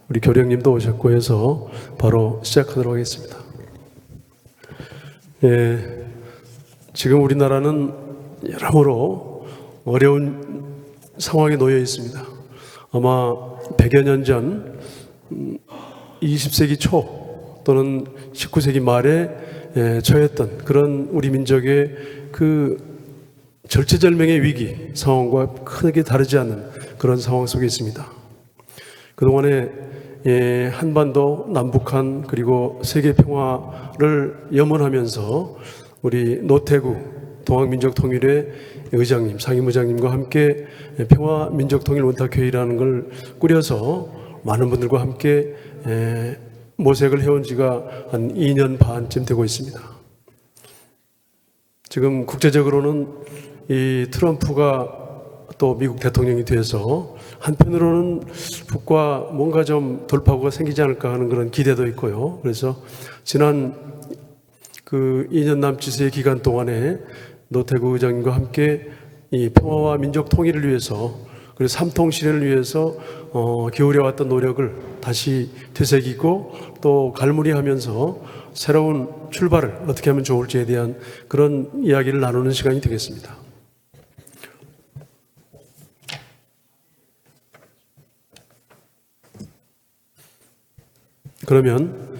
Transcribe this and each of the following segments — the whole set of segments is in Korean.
우리 교령님도 오셨고 해서 바로 시작하도록 하겠습니다. 지금 우리나라는 여러모로 어려운 상황에 놓여 있습니다. 아마 100여 년 전 20세기 초 또는 19세기 말에 처했던 그런 우리 민족의 그 절체절명의 위기 상황과 크게 다르지 않은 그런 상황 속에 있습니다. 그동안에 한반도, 남북한 그리고 세계 평화를 염원하면서 우리 노태구 동학민족통일회 의장님, 상임의장님과 함께 평화민족통일원탁회의라는 걸 꾸려서 많은 분들과 함께 모색을 해온 지가 한 2년 반쯤 되고 있습니다. 지금 국제적으로는 이 트럼프가 또 미국 대통령이 돼서 한편으로는 북과 뭔가 좀 돌파구가 생기지 않을까 하는 그런 기대도 있고요. 그래서 지난 그 2년 남짓의 기간 동안에 노태구 의장님과 함께 이 평화와 민족 통일을 위해서 그리고 삼통 실현을 위해서 기울여왔던 노력을 다시 되새기고 또 갈무리하면서 새로운 출발을 어떻게 하면 좋을지에 대한 그런 이야기를 나누는 시간이 되겠습니다. 그러면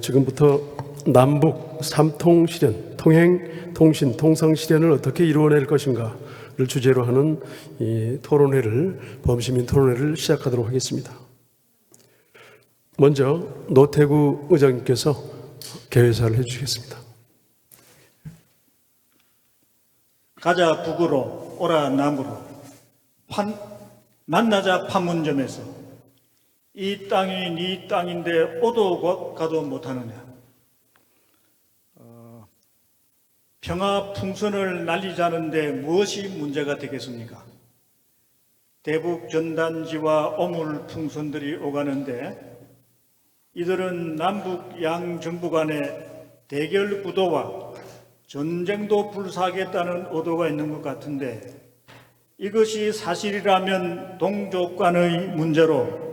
지금부터 남북 삼통 실현, 통행, 통신, 통상 실현을 어떻게 이루어낼 것인가를 주제로 하는 이 토론회를, 범시민 토론회를 시작하도록 하겠습니다. 먼저 노태구 의장님께서 개회사를 해주시겠습니다. 가자 북으로 오라 남으로 만나자 판문점에서 이 땅이 네 땅인데 오도 가도 못하느냐. 평화 풍선을 날리자는데 무엇이 문제가 되겠습니까? 대북 전단지와 오물 풍선들이 오가는데 이들은 남북 양 정부 간의 대결 구도와 전쟁도 불사하겠다는 의도가 있는 것 같은데 이것이 사실이라면 동족 간의 문제로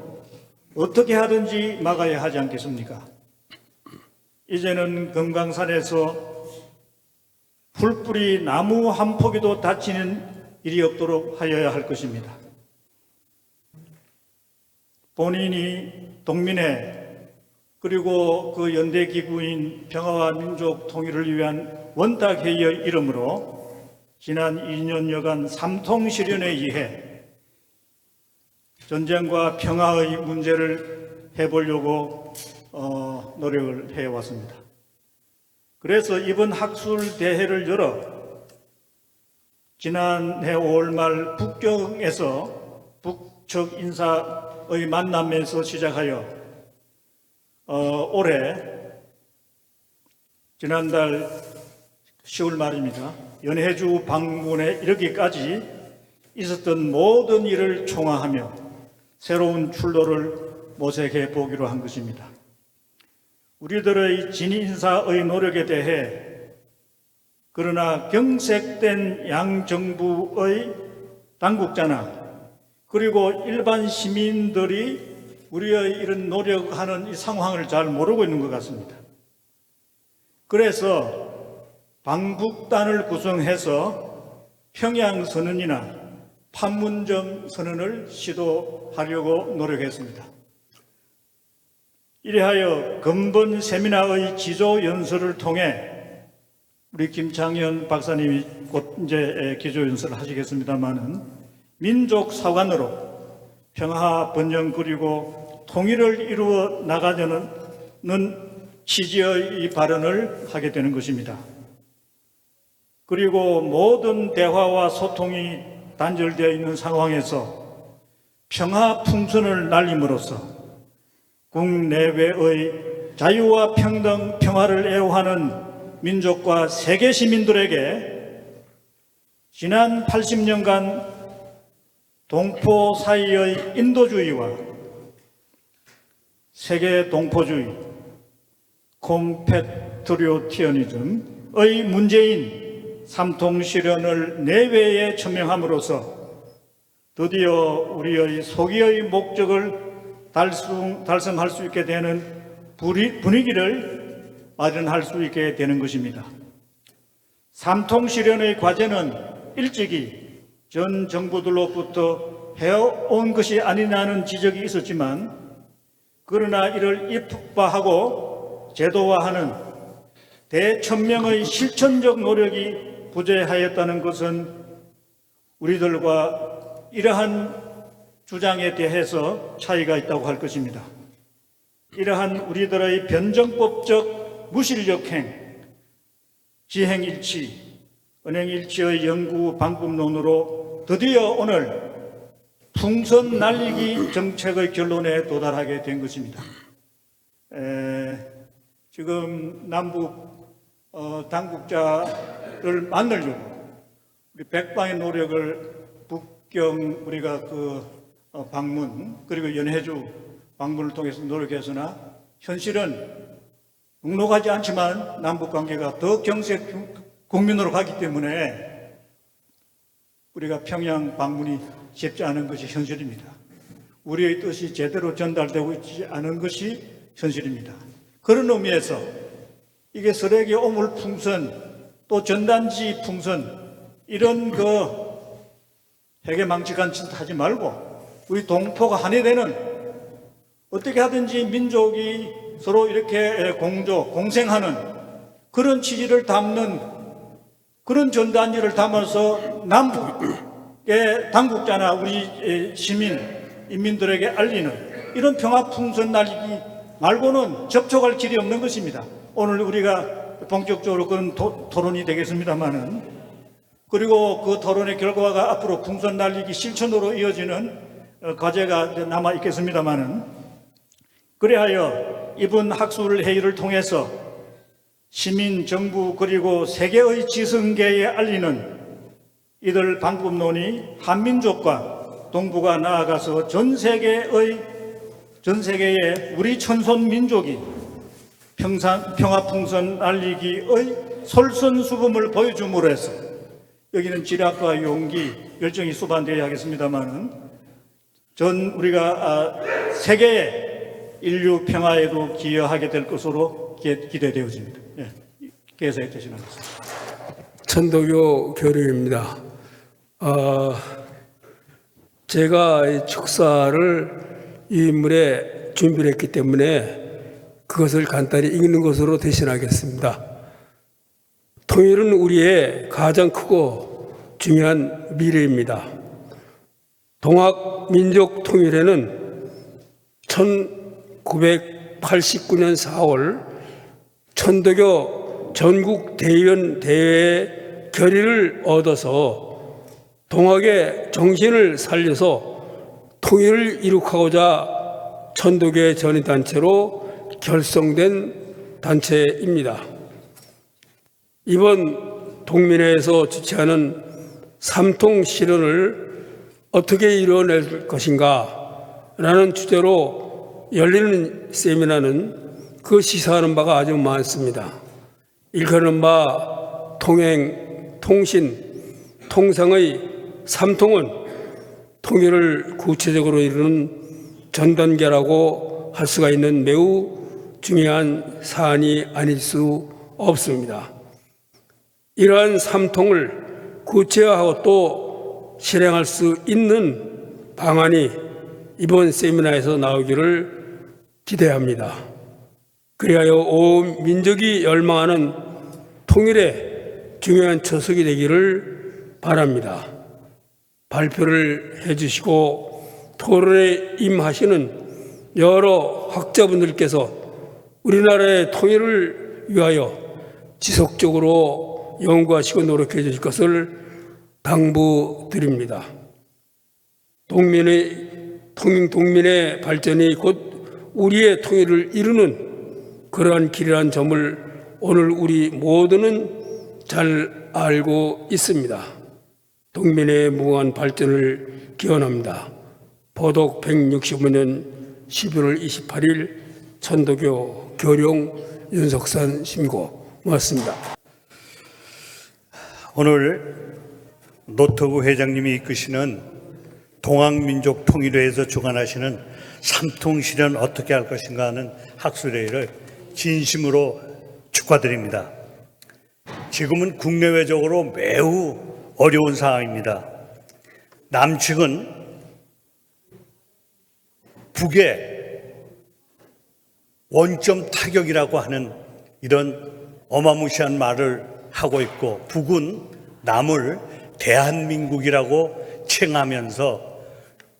어떻게 하든지 막아야 하지 않겠습니까? 이제는 금강산에서 풀뿌리 나무 한 포기도 다치는 일이 없도록 하여야 할 것입니다. 본인이 동민회 그리고 그 연대기구인 평화와 민족 통일을 위한 원탁회의의 이름으로 지난 2년여간 삼통실현에 의해 전쟁과 평화의 문제를 해보려고 노력을 해왔습니다. 그래서 이번 학술 대회를 열어 지난해 5월 말 북경에서 북측 인사의 만남에서 시작하여 올해 지난달 10월 말입니다. 연해주 방문에 이르기까지 있었던 모든 일을 총화하며 새로운 출로를 모색해 보기로 한 것입니다. 우리들의 진인사의 노력에 대해 그러나 경색된 양 정부의 당국자나 그리고 일반 시민들이 우리의 이런 노력하는 이 상황을 잘 모르고 있는 것 같습니다. 그래서 방북단을 구성해서 평양선언이나 판문점 선언을 시도하려고 노력했습니다. 이래하여 근본 세미나의 지조 연설을 통해 우리 김창현 박사님이 곧 이제 기조 연설을 하시겠습니다만은 민족 사관으로 평화 번영 그리고 통일을 이루어 나가려는 취지의 이 발언을 하게 되는 것입니다. 그리고 모든 대화와 소통이 단절되어 있는 상황에서 평화 풍선을 날림으로써 국내외의 자유와 평등, 평화를 애호하는 민족과 세계 시민들에게 지난 80년간 동포 사이의 인도주의와 세계 동포주의, 콤패트리오티어니즘의 문제인 삼통실현을 내외에 천명함으로써 드디어 우리의 소기의 목적을 달성할 수 있게 되는 분위기를 마련할 수 있게 되는 것입니다. 삼통 실현의 과제는 일찍이 전 정부들로부터 해온 것이 아니냐는 지적이 있었지만, 그러나 이를 입법화하고 제도화하는 대천명의 실천적 노력이 부재하였다는 것은 우리들과 이러한 주장에 대해서 차이가 있다고 할 것입니다. 이러한 우리들의 변정법적 무실력행, 지행일치, 은행일치의 연구 방법론으로 드디어 오늘 풍선 날리기 정책의 결론에 도달하게 된 것입니다. 지금 남북 당국자를 만나려고 우리 백방의 노력을 북경 우리가 방문 그리고 연해주 방문을 통해서 노력해서나 현실은 묵묵하지 않지만 남북 관계가 더 경색 국민으로 가기 때문에 우리가 평양 방문이 쉽지 않은 것이 현실입니다. 우리의 뜻이 제대로 전달되고 있지 않은 것이 현실입니다. 그런 의미에서 이게 쓰레기 오물 풍선 또 전단지 풍선 이런 해괴망측한 짓 하지 말고 우리 동포가 한이 되는 어떻게 하든지 민족이 서로 이렇게 공생하는 그런 취지를 담는 그런 전단지를 담아서 남북의 당국자나 우리 시민, 인민들에게 알리는 이런 평화풍선 날리기 말고는 접촉할 길이 없는 것입니다. 오늘 우리가 본격적으로 그런 토론이 되겠습니다만은, 그리고 그 토론의 결과가 앞으로 풍선 날리기 실천으로 이어지는 과제가 남아 있겠습니다만은, 그래하여 이번 학술 회의를 통해서 시민, 정부 그리고 세계의 지성계에 알리는 이들 방법론이 한민족과 동북아 나아가서 전 세계에 우리 천손 민족이 평화풍선 날리기의 솔선수범을 보여줌으로 해서 여기는 지략과 용기, 열정이 수반되어야 하겠습니다만은 우리가 세계의 인류 평화에도 기여하게 될 것으로 기대되어집니다. 개사에 대신하겠습니다. 천도교 교류입니다. 제가 이 축사를 이 인물에 준비를 했기 때문에 그것을 간단히 읽는 것으로 대신하겠습니다. 통일은 우리의 가장 크고 중요한 미래입니다. 동학민족 통일에는 1989년 4월 천도교 전국 대의원 대회의 결의를 얻어서 동학의 정신을 살려서 통일을 이룩하고자 천도교의 전위단체로 결성된 단체입니다. 이번 동민회에서 주최하는 삼통 실현을 어떻게 이루어낼 것인가 라는 주제로 열리는 세미나는 그 시사하는 바가 아주 많습니다. 일컫는 바 통행, 통신, 통상의 삼통은 통일을 구체적으로 이루는 전 단계라고 할 수가 있는 매우 중요한 사안이 아닐 수 없습니다. 이러한 삼통을 구체화하고 또 실행할 수 있는 방안이 이번 세미나에서 나오기를 기대합니다. 그리하여 온 민족이 열망하는 통일의 중요한 초석이 되기를 바랍니다. 발표를 해주시고 토론에 임하시는 여러 학자분들께서 우리나라의 통일을 위하여 지속적으로 연구하시고 노력해 주실 것을 당부드립니다. 동민의 발전이 곧 우리의 통일을 이루는 그러한 길이라는 점을 오늘 우리 모두는 잘 알고 있습니다. 동민의 무궁한 발전을 기원합니다. 보독 165년 11월 28일 천도교 교룡 윤석산 심고. 고맙습니다. 오늘 노트부 회장님이 이끄시는 동학민족 통일회에서 주관하시는 삼통 실현 어떻게 할 것인가 하는 학술회의를 진심으로 축하드립니다. 지금은 국내외적으로 매우 어려운 상황입니다. 남측은 북의 원점 타격이라고 하는 이런 어마무시한 말을 하고 있고, 북은 남을 대한민국이라고 칭하면서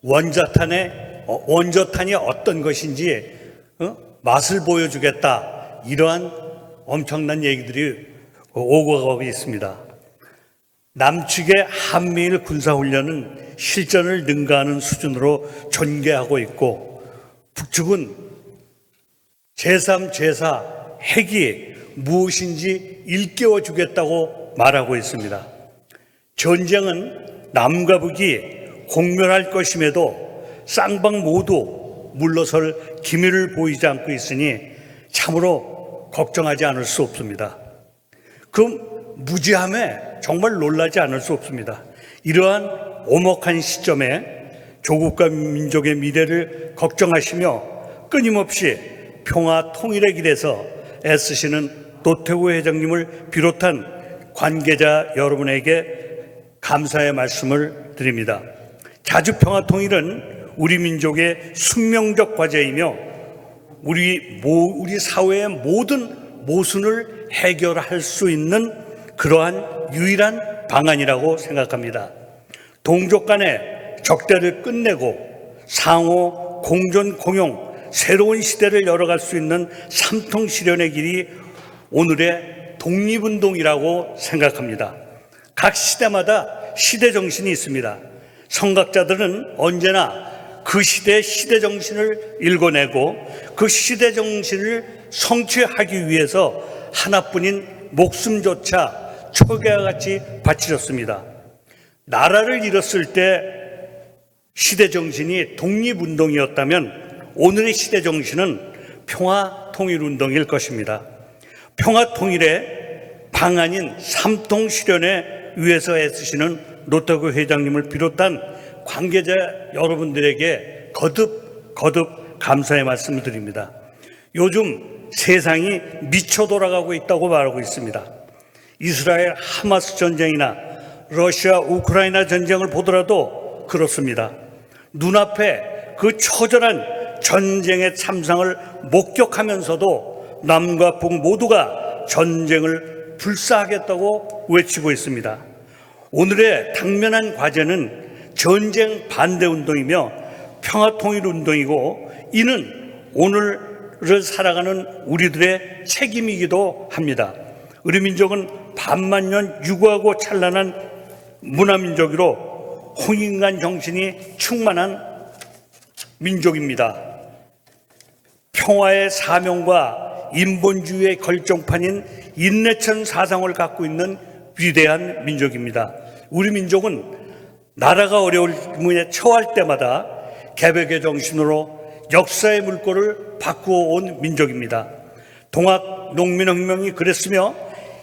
원자탄이 어떤 것인지 맛을 보여주겠다, 이러한 엄청난 얘기들이 오고 가고 있습니다. 남측의 한미일 군사훈련은 실전을 능가하는 수준으로 전개하고 있고, 북측은 제3, 제4 핵이 무엇인지 일깨워 주겠다고 말하고 있습니다. 전쟁은 남과 북이 공멸할 것임에도 쌍방 모두 물러설 기미를 보이지 않고 있으니 참으로 걱정하지 않을 수 없습니다. 그 무지함에 정말 놀라지 않을 수 없습니다. 이러한 오목한 시점에 조국과 민족의 미래를 걱정하시며 끊임없이 평화 통일의 길에서 애쓰시는 노태우 회장님을 비롯한 관계자 여러분에게 감사의 말씀을 드립니다. 자주 평화 통일은 우리 민족의 숙명적 과제이며 우리 사회의 모든 모순을 해결할 수 있는 그러한 유일한 방안이라고 생각합니다. 동족 간의 적대를 끝내고 상호 공존 공용 새로운 시대를 열어갈 수 있는 삼통 실현의 길이 오늘의 독립운동이라고 생각합니다. 각 시대마다 시대 정신이 있습니다. 선각자들은 언제나 그 시대의 시대 정신을 읽어내고 그 시대 정신을 성취하기 위해서 하나뿐인 목숨조차 초계와 같이 바치셨습니다. 나라를 잃었을 때 시대 정신이 독립운동이었다면 오늘의 시대 정신은 평화통일운동일 것입니다. 평화통일의 방안인 삼통 실현에 위해서 애쓰시는 노태우 회장님을 비롯한 관계자 여러분들에게 거듭 감사의 말씀을 드립니다. 요즘 세상이 미쳐 돌아가고 있다고 말하고 있습니다. 이스라엘 하마스 전쟁이나 러시아 우크라이나 전쟁을 보더라도 그렇습니다. 눈앞에 그 처절한 전쟁의 참상을 목격하면서도 남과 북 모두가 전쟁을 불사하겠다고 외치고 있습니다. 오늘의 당면한 과제는 전쟁 반대 운동이며 평화통일 운동이고, 이는 오늘을 살아가는 우리들의 책임이기도 합니다. 우리 민족은 반만년 유구하고 찬란한 문화민족으로 홍인간 정신이 충만한 민족입니다. 평화의 사명과 인본주의의 걸정판인 인내천 사상을 갖고 있는 위대한 민족입니다. 우리 민족은 나라가 어려움에 처할 때마다 개벽의 정신으로 역사의 물꼬를 바꾸어 온 민족입니다. 동학 농민혁명이 그랬으며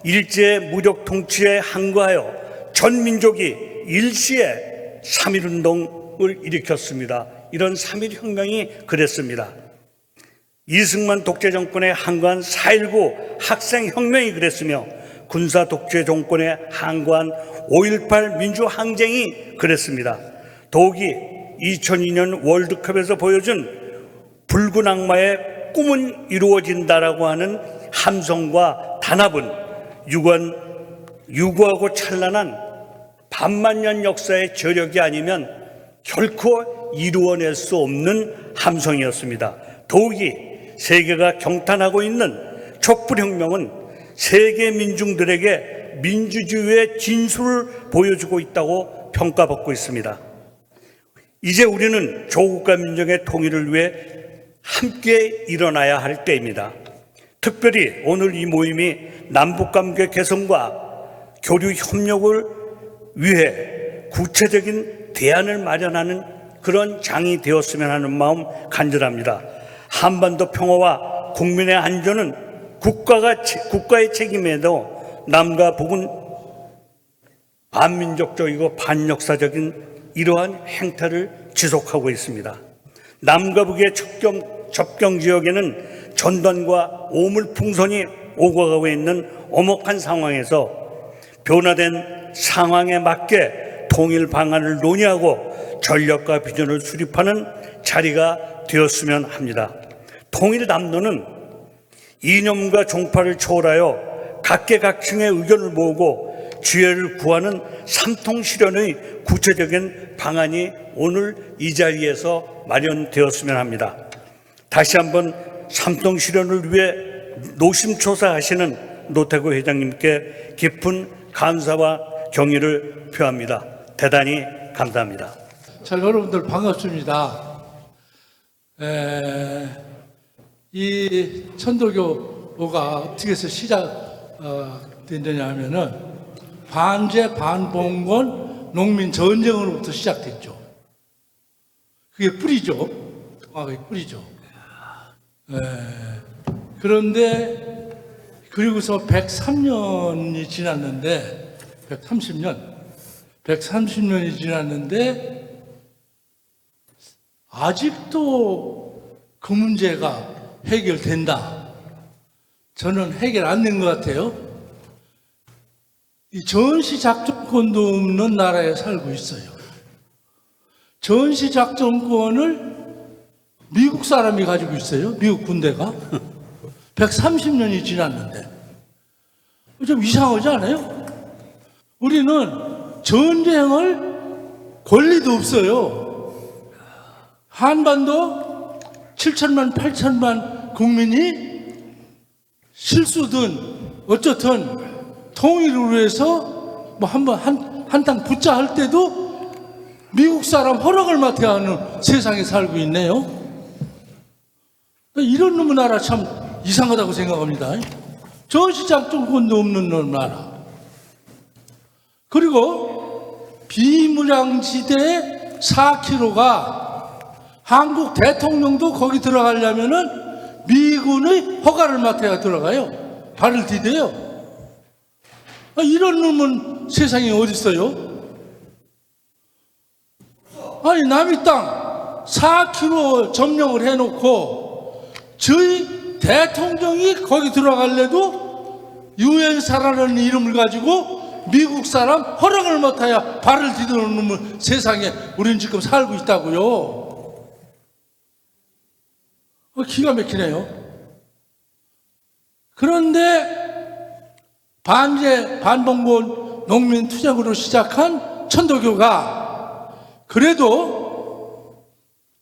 일제 무력 통치에 항거하여 전 민족이 일시에 3.1운동을 일으켰습니다. 이런 3.1혁명이 그랬습니다. 이승만 독재 정권에 항거한 4.19 학생혁명이 그랬으며 군사 독재 정권에 항거한 5.18 민주항쟁이 그랬습니다. 더욱이 2002년 월드컵에서 보여준 붉은 악마의 꿈은 이루어진다라고 하는 함성과 단합은 유구하고 찬란한 반만년 역사의 저력이 아니면 결코 이루어낼 수 없는 함성이었습니다. 더욱이 세계가 경탄하고 있는 촛불혁명은 세계 민중들에게 민주주의의 진수를 보여주고 있다고 평가받고 있습니다. 이제 우리는 조국과 민족의 통일을 위해 함께 일어나야 할 때입니다. 특별히 오늘 이 모임이 남북관계 개선과 교류 협력을 위해 구체적인 대안을 마련하는 그런 장이 되었으면 하는 마음 간절합니다. 한반도 평화와 국민의 안전은 국가의 책임에도 남과 북은 반민족적이고 반역사적인 이러한 행태를 지속하고 있습니다. 남과 북의 접경 지역에는 전단과 오물 풍선이 오고 가고 있는 엄혹한 상황에서 변화된 상황에 맞게 통일 방안을 논의하고 전략과 비전을 수립하는 자리가 되었으면 합니다. 통일 담론은 이념과 종파를 초월하여 각계각층의 의견을 모으고 지혜를 구하는 삼통실현의 구체적인 방안이 오늘 이 자리에서 마련되었으면 합니다. 다시 한번 삼통실현을 위해 노심초사하시는 노태구 회장님께 깊은 감사와 경의를 표합니다. 대단히 감사합니다. 자, 여러분들 반갑습니다. 이 천도교가 어떻게 해서 시작됐느냐 하면은 반제 반봉건 농민 전쟁으로부터 시작됐죠. 그게 뿌리죠. 그게 뿌리죠. 그런데 그리고서 103년이 지났는데 130년이 지났는데 아직도 그 문제가 해결된다. 저는 해결 안 된 것 같아요. 이 전시작전권도 없는 나라에 살고 있어요. 전시작전권을 미국 사람이 가지고 있어요. 미국 군대가. 130년이 지났는데. 좀 이상하지 않아요? 우리는 전쟁을 권리도 없어요. 한반도 7천만, 8천만 국민이 실수든 어쨌든 통일을 위해서 뭐 한탕 붙자 할 때도 미국 사람 허락을 맡아야 하는 세상에 살고 있네요. 이런 놈의 나라 참 이상하다고 생각합니다. 전시작전권도 없는 나라. 그리고 비무장지대 4km가 한국 대통령도 거기 들어가려면은 미군의 허가를 맡아야 들어가요. 발을 디뎌요. 이런 놈은 세상에 어디 있어요? 아니, 남의 땅 4km 점령을 해놓고 저희 대통령이 거기 들어갈래도 유엔사라는 이름을 가지고 미국 사람 허락을 맡아야 발을 디디는 놈은 세상에 우리는 지금 살고 있다고요. 기가 막히네요. 그런데 반제 반봉건 농민 투쟁으로 시작한 천도교가 그래도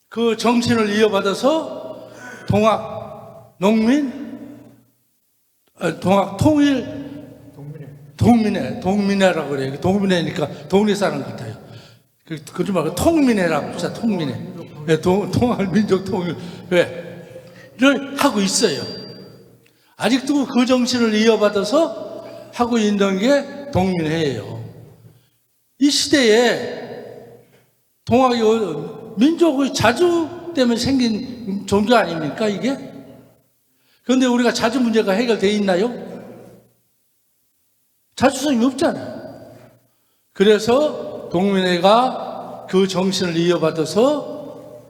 그 정신을 이어받아서 동학 통일 동민회라고 그래요. 동민회니까 동네 사람 같아요. 그러지 말고 통민회라고 진짜 통민회. 통할 민족 통일회를 하고 있어요. 아직도 그 정신을 이어받아서 하고 있는 게 동민회예요. 이 시대에 동학이 민족의 자주 때문에 생긴 종교 아닙니까 이게? 그런데 우리가 자주 문제가 해결되어 있나요? 자주성이 없잖아요. 그래서 동민회가 그 정신을 이어받아서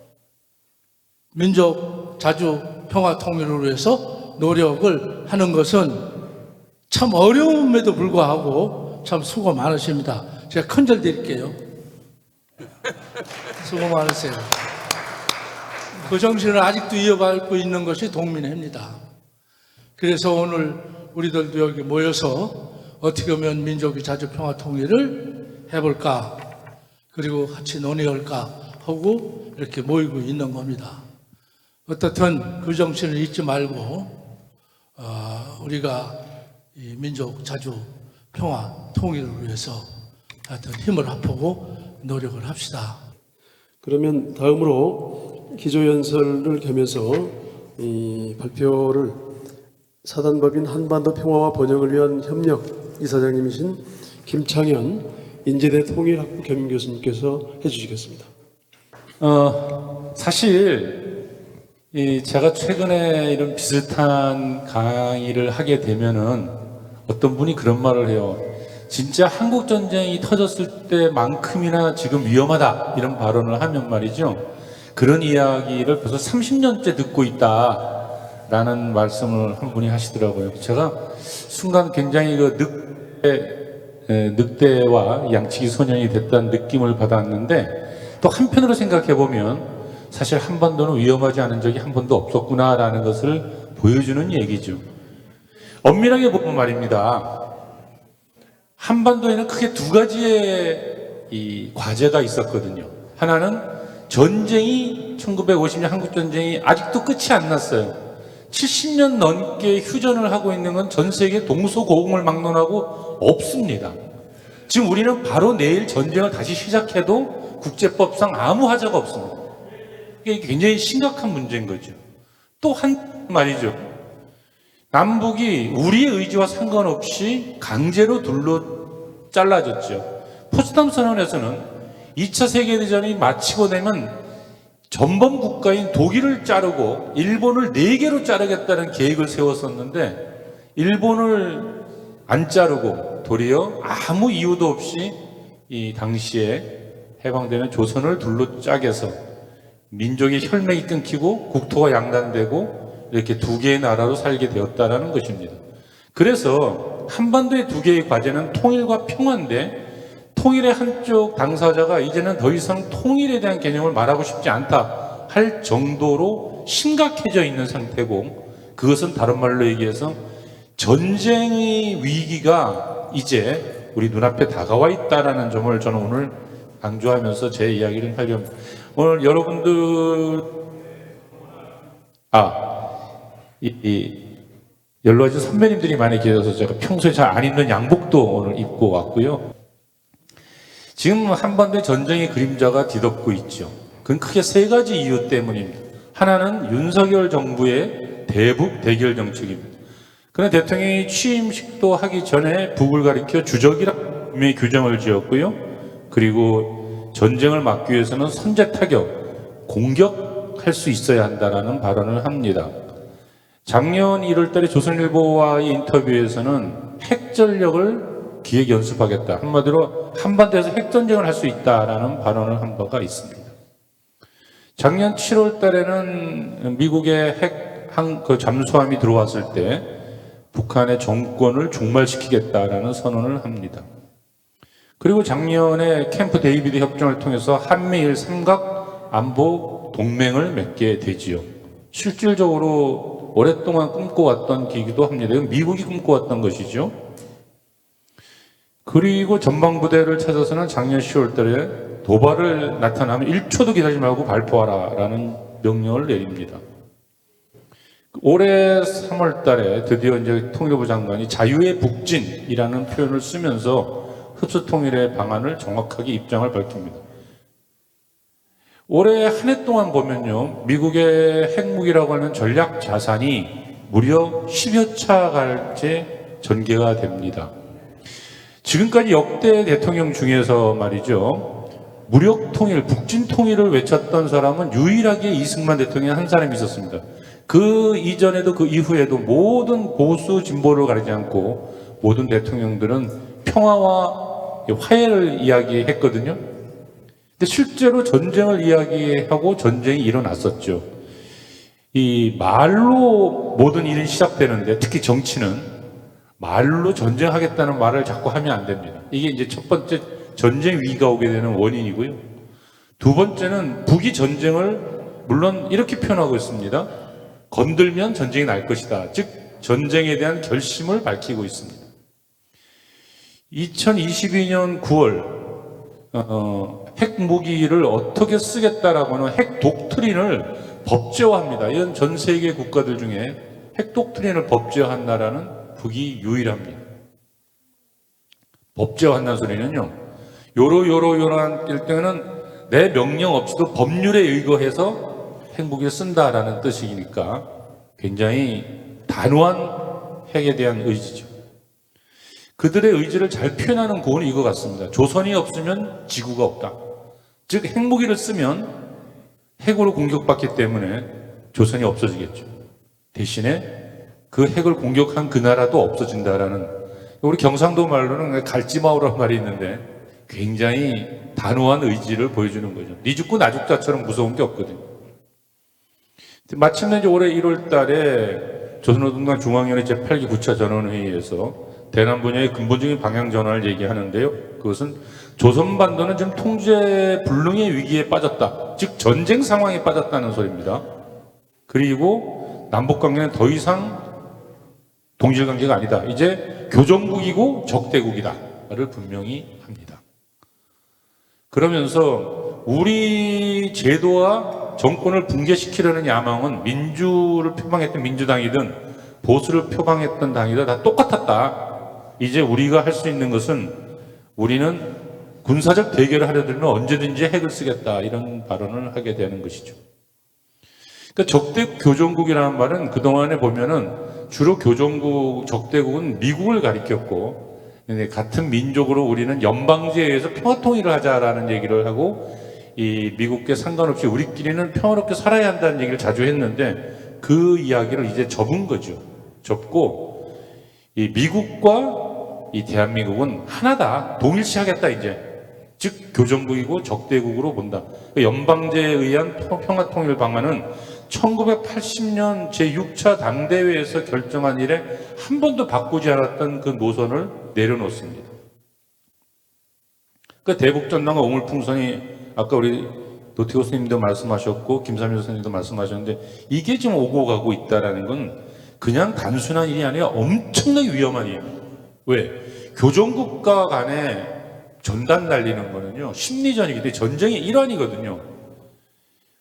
민족 자주 평화 통일을 위해서 노력을 하는 것은 참 어려움에도 불구하고 참 수고 많으십니다. 제가 큰절 드릴게요. 수고 많으세요. 그 정신을 아직도 이어받고 있는 것이 동민회입니다. 그래서 오늘 우리들도 여기 모여서 어떻게 하면 민족의 자주 평화 통일을 해볼까, 그리고 같이 논의할까 하고 이렇게 모이고 있는 겁니다. 어떻든 그 정신을 잊지 말고 우리가 이 민족 자주 평화 통일을 위해서 하여튼 힘을 합하고 노력을 합시다. 그러면 다음으로 기조연설을 겸해서 이 발표를 사단법인 한반도 평화와 번영을 위한 협력 이사장님이신 김창현 인제대 통일학부 겸임교수님께서 해주시겠습니다. 사실 제가 최근에 이런 비슷한 강의를 하게 되면은 어떤 분이 그런 말을 해요. 진짜 한국 전쟁이 터졌을 때만큼이나 지금 위험하다 이런 발언을 하면 말이죠. 그런 이야기를 벌써 30년째 듣고 있다라는 말씀을 한 분이 하시더라고요. 제가 순간 굉장히 늑대와 양치기 소년이 됐다는 느낌을 받았는데, 또 한편으로 생각해 보면 사실 한반도는 위험하지 않은 적이 한 번도 없었구나라는 것을 보여주는 얘기죠. 엄밀하게 보면 말입니다, 한반도에는 크게 두 가지의 이 과제가 있었거든요. 하나는 전쟁이, 1950년 한국전쟁이 아직도 끝이 안 났어요. 70년 넘게 휴전을 하고 있는 건 전 세계 동서고금을 막론하고 없습니다. 지금 우리는 바로 내일 전쟁을 다시 시작해도 국제법상 아무 하자가 없습니다. 이게 굉장히 심각한 문제인 거죠. 또 한 말이죠. 남북이 우리의 의지와 상관없이 강제로 둘러 잘라졌죠. 포츠담 선언에서는 2차 세계대전이 마치고 되면 전범 국가인 독일을 자르고 일본을 4개로 자르겠다는 계획을 세웠었는데, 일본을 안 자르고 도리어 아무 이유도 없이 이 당시에 해방되는 조선을 둘러 짜게서 민족의 혈맥이 끊기고 국토가 양단되고 이렇게 2개의 나라로 살게 되었다라는 것입니다. 그래서 한반도의 2개의 과제는 통일과 평화인데, 통일의 한쪽 당사자가 이제는 더 이상 통일에 대한 개념을 말하고 싶지 않다 할 정도로 심각해져 있는 상태고, 그것은 다른 말로 얘기해서 전쟁의 위기가 이제 우리 눈앞에 다가와 있다라는 점을 저는 오늘 강조하면서 제 이야기를 하려고 합니다. 오늘 여러분들 연로하신 선배님들이 많이 계셔서 제가 평소에 잘 안 입는 양복도 오늘 입고 왔고요. 지금 한반도의 전쟁의 그림자가 뒤덮고 있죠. 그건 크게 3가지 이유 때문입니다. 하나는 윤석열 정부의 대북 대결 정책입니다. 그런 대통령이 취임식도 하기 전에 북을 가리켜 주적이라는 분명히 규정을 지었고요. 그리고 전쟁을 막기 위해서는 선제 타격, 공격할 수 있어야 한다라는 발언을 합니다. 작년 1월 달에 조선일보와의 인터뷰에서는 핵전력을 기획 연습하겠다. 한마디로 한반도에서 핵전쟁을 할 수 있다라는 발언을 한 바가 있습니다. 작년 7월 달에는 미국의 잠수함이 들어왔을 때 북한의 정권을 종말시키겠다라는 선언을 합니다. 그리고 작년에 캠프 데이비드 협정을 통해서 한미일 삼각 안보 동맹을 맺게 되지요. 실질적으로 오랫동안 꿈꿔왔던 기기도 합니다. 이건 미국이 꿈꿔왔던 것이죠. 그리고 전방부대를 찾아서는 작년 10월 달에 도발을 나타나면 1초도 기다리지 말고 발포하라 라는 명령을 내립니다. 올해 3월 달에 드디어 이제 통일부 장관이 자유의 북진이라는 표현을 쓰면서 흡수통일의 방안을 정확하게 입장을 밝힙니다. 올해 한 해 동안 보면요, 미국의 핵무기라고 하는 전략 자산이 무려 10여 차갈째 전개가 됩니다. 지금까지 역대 대통령 중에서 말이죠, 무력 통일, 북진 통일을 외쳤던 사람은 유일하게 이승만 대통령 한 사람이 있었습니다. 그 이전에도 그 이후에도 모든 보수 진보를 가리지 않고 모든 대통령들은 평화와 화해를 이야기했거든요. 근데 실제로 전쟁을 이야기하고 전쟁이 일어났었죠. 이 말로 모든 일이 시작되는데, 특히 정치는 말로 전쟁하겠다는 말을 자꾸 하면 안 됩니다. 이게 이제 첫 번째 전쟁 위기가 오게 되는 원인이고요. 두 번째는 북이 전쟁을 물론 이렇게 표현하고 있습니다. 건들면 전쟁이 날 것이다. 즉 전쟁에 대한 결심을 밝히고 있습니다. 2022년 9월 핵무기를 어떻게 쓰겠다라고 하는 핵 독트린을 법제화합니다. 이건 전 세계 국가들 중에 핵 독트린을 법제화한 나라는 북이 유일합니다. 법제화한다는 소리는요, 요러한 일 때는 내 명령 없이도 법률에 의거해서 핵무기를 쓴다라는 뜻이니까 굉장히 단호한 핵에 대한 의지죠. 그들의 의지를 잘 표현하는 구호는 이거 같습니다. 조선이 없으면 지구가 없다. 즉 핵무기를 쓰면 핵으로 공격받기 때문에 조선이 없어지겠죠. 대신에 그 핵을 공격한 그 나라도 없어진다라는, 우리 경상도 말로는 갈지마오라는 말이 있는데 굉장히 단호한 의지를 보여주는 거죠. 니 죽고 나 죽자처럼 무서운 게 없거든요. 마침내 이제 올해 1월 달에 조선노동당 중앙위원회 제8기 9차 전원회의에서 대남 분야의 근본적인 방향 전환을 얘기하는데요. 그것은 조선반도는 지금 통제 불능의 위기에 빠졌다. 즉 전쟁 상황에 빠졌다는 소리입니다. 그리고 남북관계는 더 이상 동질관계가 아니다. 이제 교정국이고 적대국이다를 분명히 합니다. 그러면서 우리 제도와 정권을 붕괴시키려는 야망은 민주를 표방했던 민주당이든 보수를 표방했던 당이든 다 똑같았다. 이제 우리가 할 수 있는 것은 우리는 군사적 대결을 하려 들면 언제든지 핵을 쓰겠다. 이런 발언을 하게 되는 것이죠. 그러니까 적대 교정국이라는 말은 그동안에 보면은 주로 교정국, 적대국은 미국을 가리켰고, 같은 민족으로 우리는 연방제에서 평화통일을 하자라는 얘기를 하고, 이 미국과 상관없이 우리끼리는 평화롭게 살아야 한다는 얘기를 자주 했는데, 그 이야기를 이제 접은 거죠. 접고, 이 미국과 이 대한민국은 하나다. 동일시하겠다, 이제. 즉, 교정국이고 적대국으로 본다. 연방제에 의한 평화통일 방안은 1980년 제6차 당대회에서 결정한 이래 한 번도 바꾸지 않았던 그 노선을 내려놓습니다. 그 대북전당과 오물풍선이 아까 우리 노태우 선생님도 말씀하셨고 김삼일 선생님도 말씀하셨는데 이게 지금 오고 가고 있다는 건 그냥 단순한 일이 아니라 엄청나게 위험한 일이에요. 왜? 교정국가 간에 전단 날리는 거는요 심리전이기 때문에 전쟁의 일환이거든요.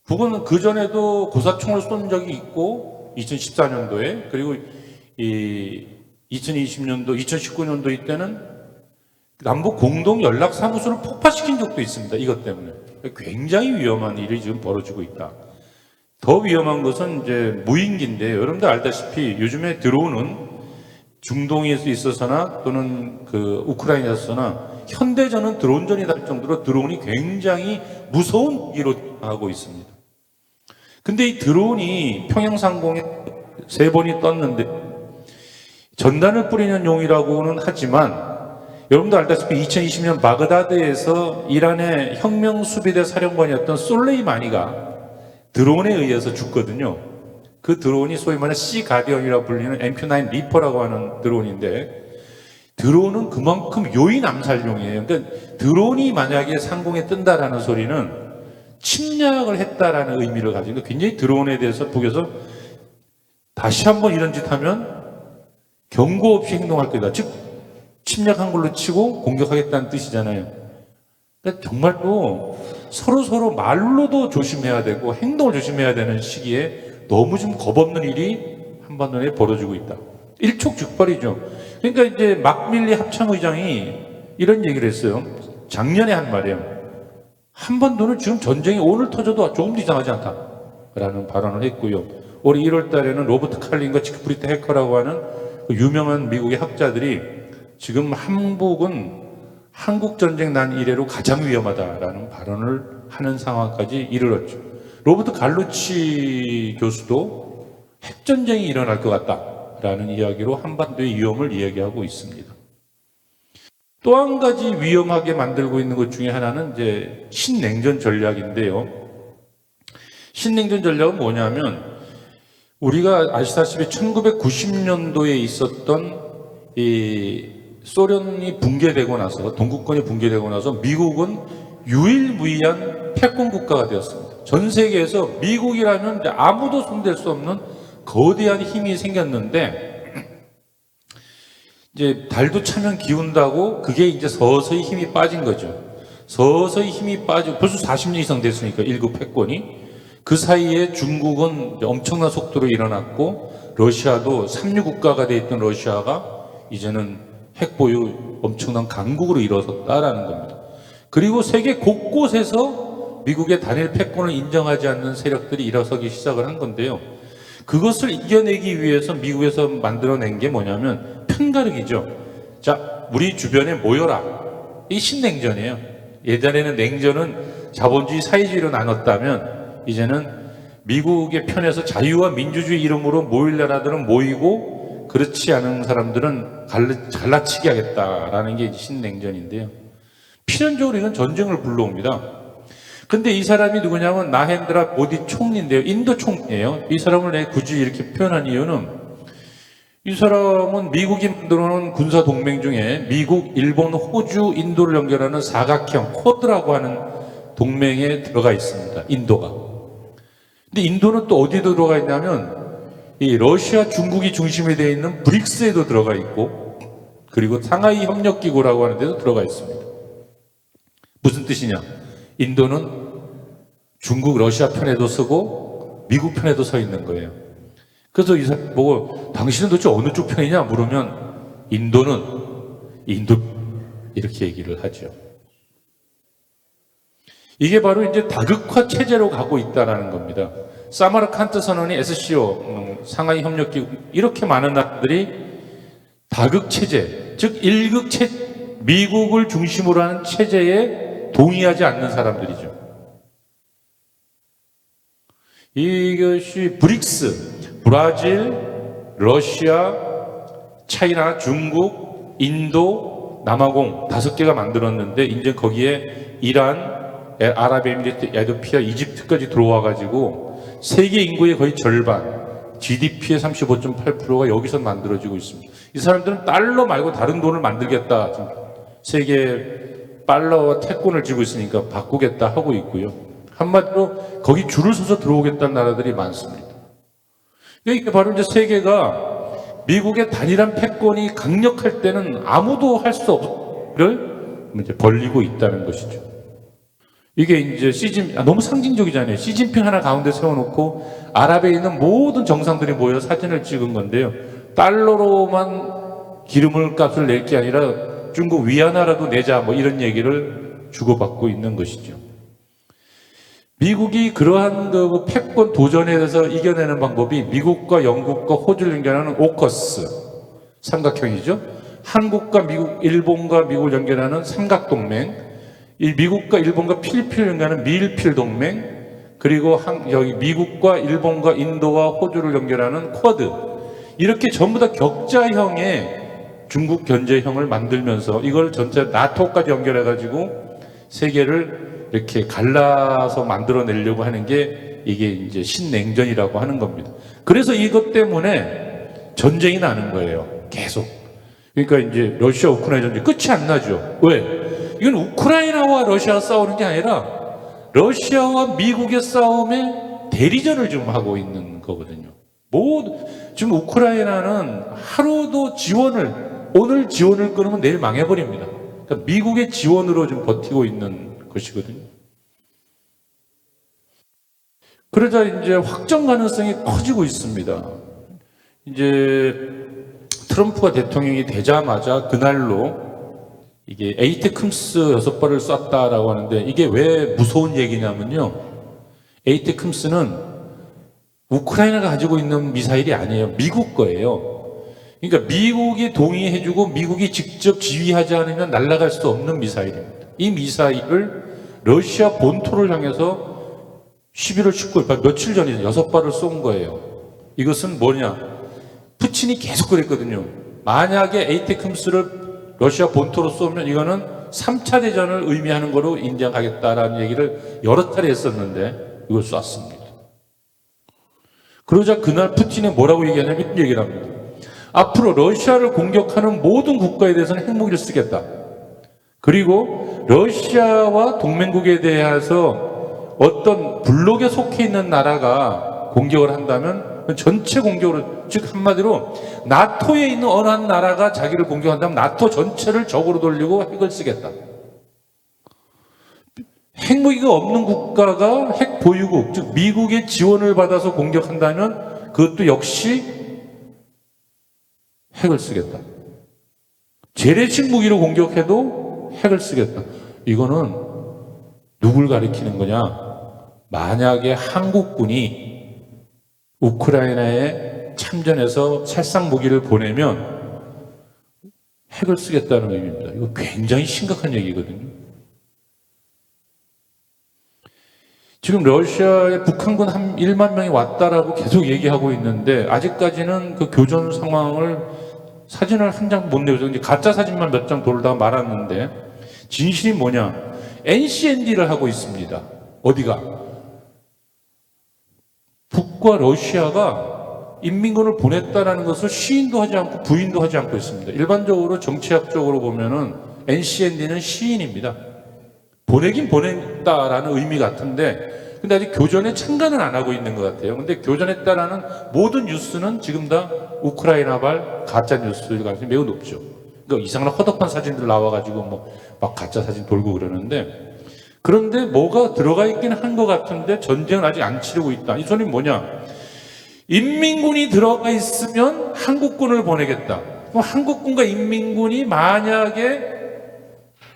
북은 그전에도 고사총을 쏜 적이 있고 2014년도에 그리고 이 2020년도 2019년도 이때는 남북 공동 연락 사무소를 폭파시킨 적도 있습니다. 이것 때문에 굉장히 위험한 일이 지금 벌어지고 있다. 더 위험한 것은 이제 무인기인데 여러분들 알다시피 요즘에 드론은 중동에서 있어서나 또는 그 우크라이나에서나 현대전은 드론전이다 할 정도로 드론이 굉장히 무서운 무기로 하고 있습니다. 근데 이 드론이 평양상공에 3번이 떴는데 전단을 뿌리는 용이라고는 하지만 여러분도 알다시피 2020년 바그다드에서 이란의 혁명수비대 사령관이었던 솔레이마니가 드론에 의해서 죽거든요. 그 드론이 소위 말하는 씨 가디언이라고 불리는 MQ-9 리퍼라고 하는 드론인데 드론은 그만큼 요인 암살용이에요. 그러니까 드론이 만약에 상공에 뜬다라는 소리는 침략을 했다라는 의미를 가지고 굉장히 드론에 대해서 북에서 다시 한번 이런 짓 하면 경고 없이 행동할 거다. 즉 침략한 걸로 치고 공격하겠다는 뜻이잖아요. 그러니까 정말로 서로 말로도 조심해야 되고 행동을 조심해야 되는 시기에 너무 좀 겁없는 일이 한반도에 벌어지고 있다. 일촉즉발이죠. 그러니까 이제 막밀리 합참의장이 이런 얘기를 했어요. 작년에 한 말이에요. 한반도는 지금 전쟁이 오늘 터져도 조금도 이상하지 않다라는 발언을 했고요. 올해 1월 달에는 로버트 칼린과 지크프리트 해커라고 하는 그 유명한 미국의 학자들이 지금 한국은 한국전쟁 난 이래로 가장 위험하다라는 발언을 하는 상황까지 이르렀죠. 로버트 갈루치 교수도 핵전쟁이 일어날 것 같다라는 이야기로 한반도의 위험을 이야기하고 있습니다. 또 한 가지 위험하게 만들고 있는 것 중에 하나는 이제 신냉전 전략인데요. 신냉전 전략은 뭐냐면 우리가 아시다시피 1990년도에 있었던 이 소련이 붕괴되고 나서 동구권이 붕괴되고 나서 미국은 유일무이한 패권 국가가 되었습니다. 전 세계에서 미국이라면 아무도 손댈 수 없는 거대한 힘이 생겼는데 이제 달도 차면 기운다고 그게 이제 서서히 힘이 빠진 거죠. 서서히 힘이 빠지고 벌써 40년 이상 됐으니까 1급 패권이 그 사이에 중국은 엄청난 속도로 일어났고 러시아도 삼류 국가가 돼 있던 러시아가 이제는 핵 보유 엄청난 강국으로 일어섰다라는 겁니다. 그리고 세계 곳곳에서 미국의 단일 패권을 인정하지 않는 세력들이 일어서기 시작을 한 건데요. 그것을 이겨내기 위해서 미국에서 만들어낸 게 뭐냐면 편가르기죠. 자, 우리 주변에 모여라. 이 신냉전이에요. 예전에는 냉전은 자본주의, 사회주의로 나눴다면 이제는 미국의 편에서 자유와 민주주의 이름으로 모일 나라들은 모이고 그렇지 않은 사람들은 갈라치기 하겠다라는 게 신냉전인데요. 필연적으로 이건 전쟁을 불러옵니다. 근데 이 사람이 누구냐면 나헨드라 모디 총리인데요. 인도 총리예요. 이 사람을 내가 굳이 이렇게 표현한 이유는 이 사람은 미국이 만들어놓은 군사 동맹 중에 미국, 일본, 호주, 인도를 연결하는 사각형 쿼드라고 하는 동맹에 들어가 있습니다. 인도가. 근데 인도는 또 어디 들어가 있냐면 이 러시아, 중국이 중심이 되어 있는 브릭스에도 들어가 있고 그리고 상하이 협력기구라고 하는 데도 들어가 있습니다. 무슨 뜻이냐? 인도는 중국, 러시아 편에도 서고 미국 편에도 서 있는 거예요. 그래서 이 사람 보고 당신은 도대체 어느 쪽 편이냐 물으면 인도는 인도 이렇게 얘기를 하죠. 이게 바로 이제 다극화 체제로 가고 있다라는 겁니다. 사마르칸트 선언이 SCO, 상하이 협력기구 이렇게 많은 나라들이 다극 체제, 즉 일극 미국을 중심으로 하는 체제에 동의하지 않는 사람들이죠. 이것이 브릭스, 브라질, 러시아, 차이나, 중국, 인도, 남아공 5개가 만들었는데 이제 거기에 이란, 아랍에미리트, 에티오피아, 이집트까지 들어와가지고 세계 인구의 거의 절반, GDP의 35.8%가 여기서 만들어지고 있습니다. 이 사람들은 달러 말고 다른 돈을 만들겠다. 세계 달러와 태권을 쥐고 있으니까 바꾸겠다 하고 있고요. 한마디로 거기 줄을 서서 들어오겠다는 나라들이 많습니다. 이게 바로 이제 세계가 미국의 단일한 패권이 강력할 때는 아무도 할 수 없을 이제 벌리고 있다는 것이죠. 이게 이제 너무 상징적이잖아요. 시진핑 하나 가운데 세워놓고 아랍에 있는 모든 정상들이 모여 사진을 찍은 건데요. 달러로만 기름을 값을 낼 게 아니라 중국 위안화라도 내자 뭐 이런 얘기를 주고받고 있는 것이죠. 미국이 그러한 그 패권 도전에 대해서 이겨내는 방법이 미국과 영국과 호주를 연결하는 오커스 삼각형이죠. 한국과 미국, 일본과 미국을 연결하는 삼각동맹, 이 미국과 일본과 필리핀을 연결하는 미일필 동맹, 그리고 여기 미국과 일본과 인도와 호주를 연결하는 쿼드, 이렇게 전부 다 격자형의 중국 견제형을 만들면서 이걸 전체 나토까지 연결해가지고 세계를 이렇게 갈라서 만들어내려고 하는 게 이게 이제 신냉전이라고 하는 겁니다. 그래서 이것 때문에 전쟁이 나는 거예요. 계속. 그러니까 이제 러시아 우크라이나 전쟁 끝이 안 나죠. 왜? 이건 우크라이나와 러시아 싸우는 게 아니라 러시아와 미국의 싸움에 대리전을 지금 하고 있는 거거든요. 지금 우크라이나는 하루도 오늘 지원을 끊으면 내일 망해버립니다. 그러니까 미국의 지원으로 지금 버티고 있는 것이거든요. 그러자 이제 확정 가능성이 커지고 있습니다. 이제 트럼프가 대통령이 되자마자 그날로 이게 에이테크음스 6발을 쐈다라고 하는데 이게 왜 무서운 얘기냐면요. 에이테크음스는 우크라이나가 가지고 있는 미사일이 아니에요. 미국 거예요. 그러니까 미국이 동의해주고 미국이 직접 지휘하지 않으면 날아갈 수 없는 미사일입니다. 이 미사일을 러시아 본토를 향해서 11월 19일, 며칠 전에 6발을 쏜 거예요. 이것은 뭐냐? 푸틴이 계속 그랬거든요. 만약에 에이테크음스를 러시아 본토로 쏘면 이거는 3차 대전을 의미하는 거로 인정하겠다라는 얘기를 여러 차례 했었는데 이걸 쐈습니다. 그러자 그날 푸틴이 뭐라고 얘기하냐면 이런 얘기를 합니다. 앞으로 러시아를 공격하는 모든 국가에 대해서는 핵무기를 쓰겠다. 그리고 러시아와 동맹국에 대해서 어떤 블록에 속해 있는 나라가 공격을 한다면 전체 공격으로, 즉 한마디로 나토에 있는 어느 한 나라가 자기를 공격한다면 나토 전체를 적으로 돌리고 핵을 쓰겠다. 핵무기가 없는 국가가 핵 보유국, 즉 미국의 지원을 받아서 공격한다면 그것도 역시 핵을 쓰겠다. 재래식 무기로 공격해도 핵을 쓰겠다. 이거는 누굴 가리키는 거냐? 만약에 한국군이 우크라이나에 참전해서 살상 무기를 보내면 핵을 쓰겠다는 의미입니다. 이거 굉장히 심각한 얘기거든요. 지금 러시아에 북한군 한 1만 명이 왔다라고 계속 얘기하고 있는데 아직까지는 그 교전 상황을 사진을 한 장 못 내서 이제 가짜 사진만 몇 장 돌다가 말았는데 진실이 뭐냐? NCND를 하고 있습니다. 어디가? 북과 러시아가 인민군을 보냈다라는 것을 시인도 하지 않고 부인도 하지 않고 있습니다. 일반적으로 정치학적으로 보면은 NCND는 시인입니다. 보내긴 보냈다라는 의미 같은데, 근데 아직 교전에 참가는 안 하고 있는 것 같아요. 근데 교전했다라는 모든 뉴스는 지금 다 우크라이나발 가짜 뉴스일 가능성이 매우 높죠. 그러니까 이상한 허접한 사진들 나와가지고 뭐 막 가짜 사진 돌고 그러는데, 그런데 뭐가 들어가 있긴 한 것 같은데 전쟁은 아직 안 치르고 있다. 이 소리는 뭐냐? 인민군이 들어가 있으면 한국군을 보내겠다. 그럼 한국군과 인민군이 만약에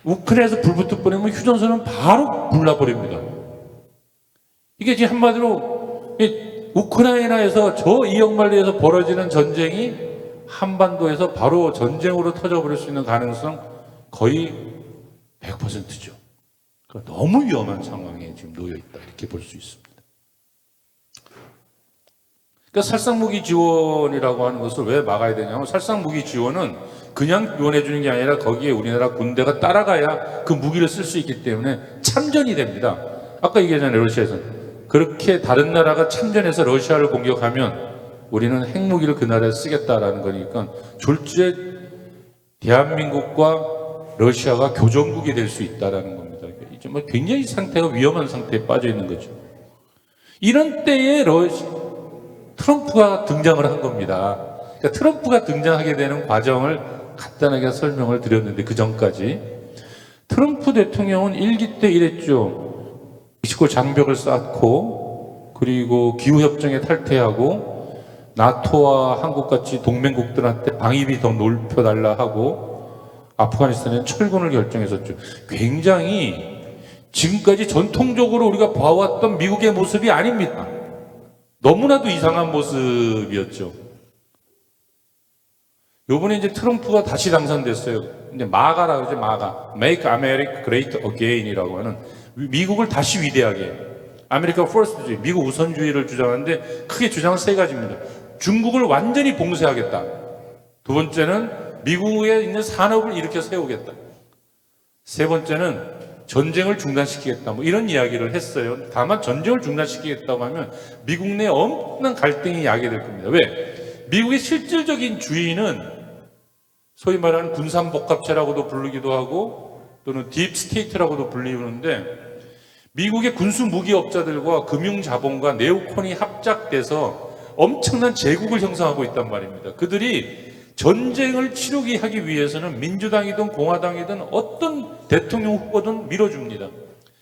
우크라이나에서 불붙어 버리면 휴전선은 바로 불나버립니다. 이게 지금 한마디로 우크라이나에서 저 이역만리에서 벌어지는 전쟁이 한반도에서 바로 전쟁으로 터져버릴 수 있는 가능성 거의 100%죠. 그러니까 너무 위험한 상황에 지금 놓여 있다, 이렇게 볼 수 있습니다. 그러니까 살상무기 지원이라고 하는 것을 왜 막아야 되냐면, 살상무기 지원은 그냥 지원해 주는 게 아니라 거기에 우리나라 군대가 따라가야 그 무기를 쓸 수 있기 때문에 참전이 됩니다. 아까 얘기했잖아요, 러시아에서. 그렇게 다른 나라가 참전해서 러시아를 공격하면 우리는 핵무기를 그 나라에 쓰겠다라는 거니까 졸지에 대한민국과 러시아가 교전국이 될 수 있다라는 겁니다. 이제 뭐 굉장히 상태가 위험한 상태에 빠져 있는 거죠. 이런 때에 트럼프가 등장을 한 겁니다. 그러니까 트럼프가 등장하게 되는 과정을 간단하게 설명을 드렸는데, 그 전까지 트럼프 대통령은 1기 때 이랬죠. 멕시코 장벽을 쌓고, 그리고 기후협정에 탈퇴하고, 나토와 한국같이 동맹국들한테 방위비 더 넓혀달라 하고, 아프가니스탄에는 철군을 결정했었죠. 굉장히 지금까지 전통적으로 우리가 봐왔던 미국의 모습이 아닙니다. 너무나도 이상한 모습이었죠. 요번에 이제 트럼프가 다시 당선됐어요. 이제 마가라고 하죠, 마가. Make America Great Again이라고 하는, 미국을 다시 위대하게. 아메리카 퍼스트주의, 미국 우선주의를 주장하는데 크게 주장은 세 가지입니다. 중국을 완전히 봉쇄하겠다. 두 번째는 미국에 있는 산업을 일으켜 세우겠다. 세 번째는 전쟁을 중단시키겠다. 뭐 이런 이야기를 했어요. 다만 전쟁을 중단시키겠다고 하면 미국 내 엄청난 갈등이 야기될 겁니다. 왜? 미국의 실질적인 주인은 소위 말하는 군산복합체라고도 부르기도 하고 또는 딥스테이트라고도 불리는데, 미국의 군수 무기업자들과 금융자본과 네오콘이 합작돼서 엄청난 제국을 형성하고 있단 말입니다. 그들이 전쟁을 치르게 하기 위해서는 민주당이든 공화당이든 어떤 대통령 후보든 밀어줍니다.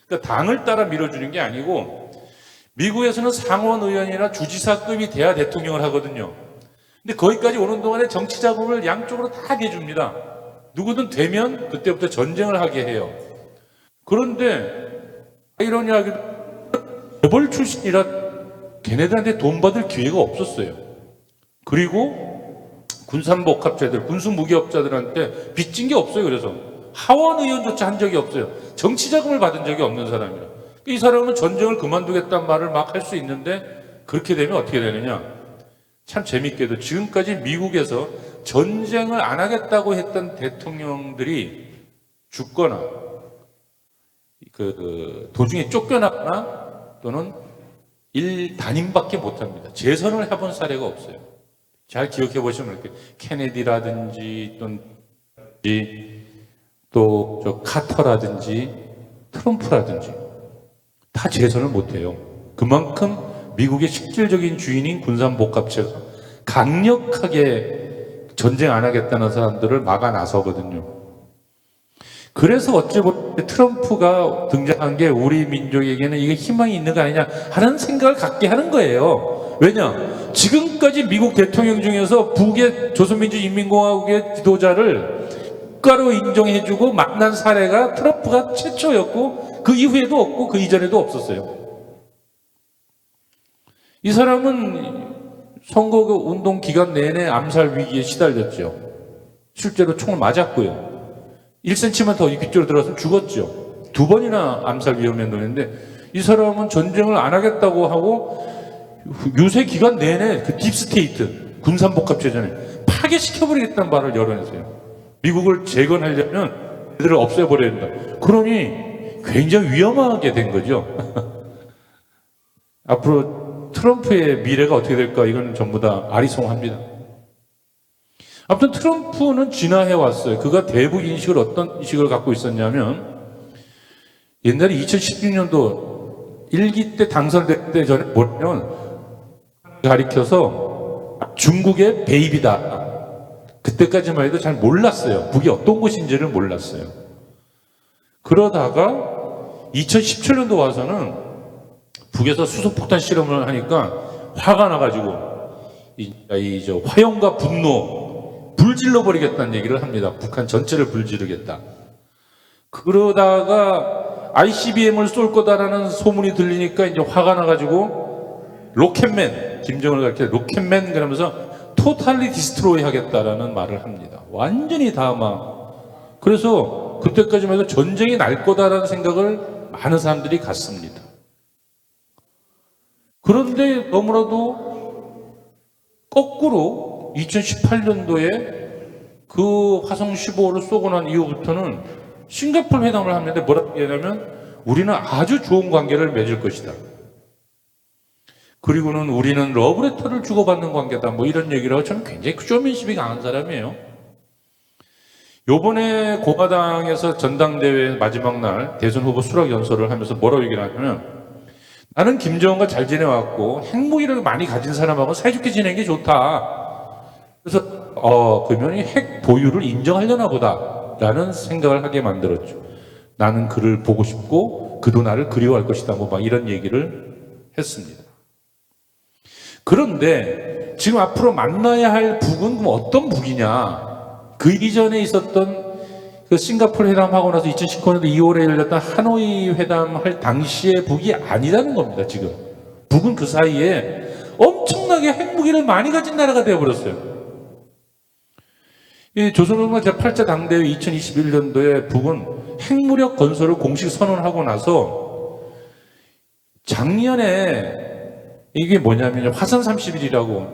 그러니까 당을 따라 밀어주는 게 아니고, 미국에서는 상원 의원이나 주지사급이 돼야 대통령을 하거든요. 근데 거기까지 오는 동안에 정치 자금을 양쪽으로 다 내줍니다. 누구든 되면 그때부터 전쟁을 하게 해요. 그런데 아이러니하게도 재벌 출신이라 걔네들한테 돈 받을 기회가 없었어요. 그리고 군산복합체들, 군수무기업자들한테 빚진 게 없어요. 그래서 하원 의원조차 한 적이 없어요. 정치 자금을 받은 적이 없는 사람이라. 이 사람은 전쟁을 그만두겠다는 말을 막 할 수 있는데, 그렇게 되면 어떻게 되느냐? 참 재밌게도 지금까지 미국에서 전쟁을 안 하겠다고 했던 대통령들이 죽거나 도중에 쫓겨나거나 또는 일 단임밖에 못합니다. 재선을 해본 사례가 없어요. 잘 기억해 보시면 이렇게 케네디라든지 또 저 카터라든지 트럼프라든지 다 재선을 못해요. 그만큼 미국의 실질적인 주인인 군산복합체가 강력하게 전쟁 안 하겠다는 사람들을 막아 나서거든요. 그래서 어찌 보면 트럼프가 등장한 게 우리 민족에게는 이게 희망이 있는 거 아니냐 하는 생각을 갖게 하는 거예요. 왜냐? 지금까지 미국 대통령 중에서 북의 조선민주인민공화국의 지도자를 국가로 인정해주고 만난 사례가 트럼프가 최초였고, 그 이후에도 없고 그 이전에도 없었어요. 이 사람은 선거 운동 기간 내내 암살 위기에 시달렸죠. 실제로 총을 맞았고요. 1cm만 더 귀쪽으로 들어갔으면 죽었죠. 2번이나 암살 위험에 놓였는데, 이 사람은 전쟁을 안 하겠다고 하고 유세 기간 내내 그 딥스테이트, 군산복합체전에 파괴시켜버리겠다는 말을 열어냈어요. 미국을 재건하려면 애들을 없애버려야 된다. 그러니 굉장히 위험하게 된 거죠. 앞으로 트럼프의 미래가 어떻게 될까? 이거는 전부 다 아리송합니다. 아무튼 트럼프는 진화해 왔어요. 그가 대북 인식을 어떤 인식을 갖고 있었냐면 옛날에 2016년도 1기 때 당선될 때 전에 뭐냐면 가리켜서 중국의 베이비다. 그때까지만 해도 잘 몰랐어요. 북이 어떤 곳인지를 몰랐어요. 그러다가 2017년도 와서는 북에서 수소폭탄 실험을 하니까 화가 나가지고 저 화염과 분노 불질러 버리겠다는 얘기를 합니다. 북한 전체를 불지르겠다. 그러다가 ICBM을 쏠 거다라는 소문이 들리니까 이제 화가 나가지고 로켓맨, 김정은을 가르쳐 로켓맨 그러면서 토탈리 디스트로이 하겠다라는 말을 합니다. 완전히 다 막. 그래서 그때까지만 해도 전쟁이 날 거다라는 생각을 많은 사람들이 갖습니다. 그런데 너무나도 거꾸로 2018년도에 그 화성 15호를 쏘고 난 이후부터는 싱가포르 회담을 하는데 뭐라고 얘기하냐면 우리는 아주 좋은 관계를 맺을 것이다. 그리고는 우리는 러브레터를 주고받는 관계다. 뭐 이런 얘기를 하고 저는 굉장히 쇼맨십이 강한 사람이에요. 요번에 공화당에서 전당대회 마지막 날 대선 후보 수락 연설을 하면서 뭐라고 얘기를 하냐면 나는 김정은과 잘 지내왔고 핵무기를 많이 가진 사람하고 사이좋게 지내는 게 좋다. 그래서 그러면 핵 보유를 인정하려나 보다 라는 생각을 하게 만들었죠. 나는 그를 보고 싶고 그도 나를 그리워할 것이다. 뭐 막 이런 얘기를 했습니다. 그런데 지금 앞으로 만나야 할 북은 그럼 어떤 북이냐? 그 이전에 있었던 그 싱가포르 회담하고 나서 2019년도 2월에 열렸던 하노이 회담할 당시의 북이 아니라는 겁니다. 지금 북은 그 사이에 엄청나게 핵무기를 많이 가진 나라가 되어버렸어요. 이 조선운동 제8차 당대회 2021년도에 북은 핵무력 건설을 공식 선언하고 나서 작년에 이게 뭐냐면 화산 30일이라고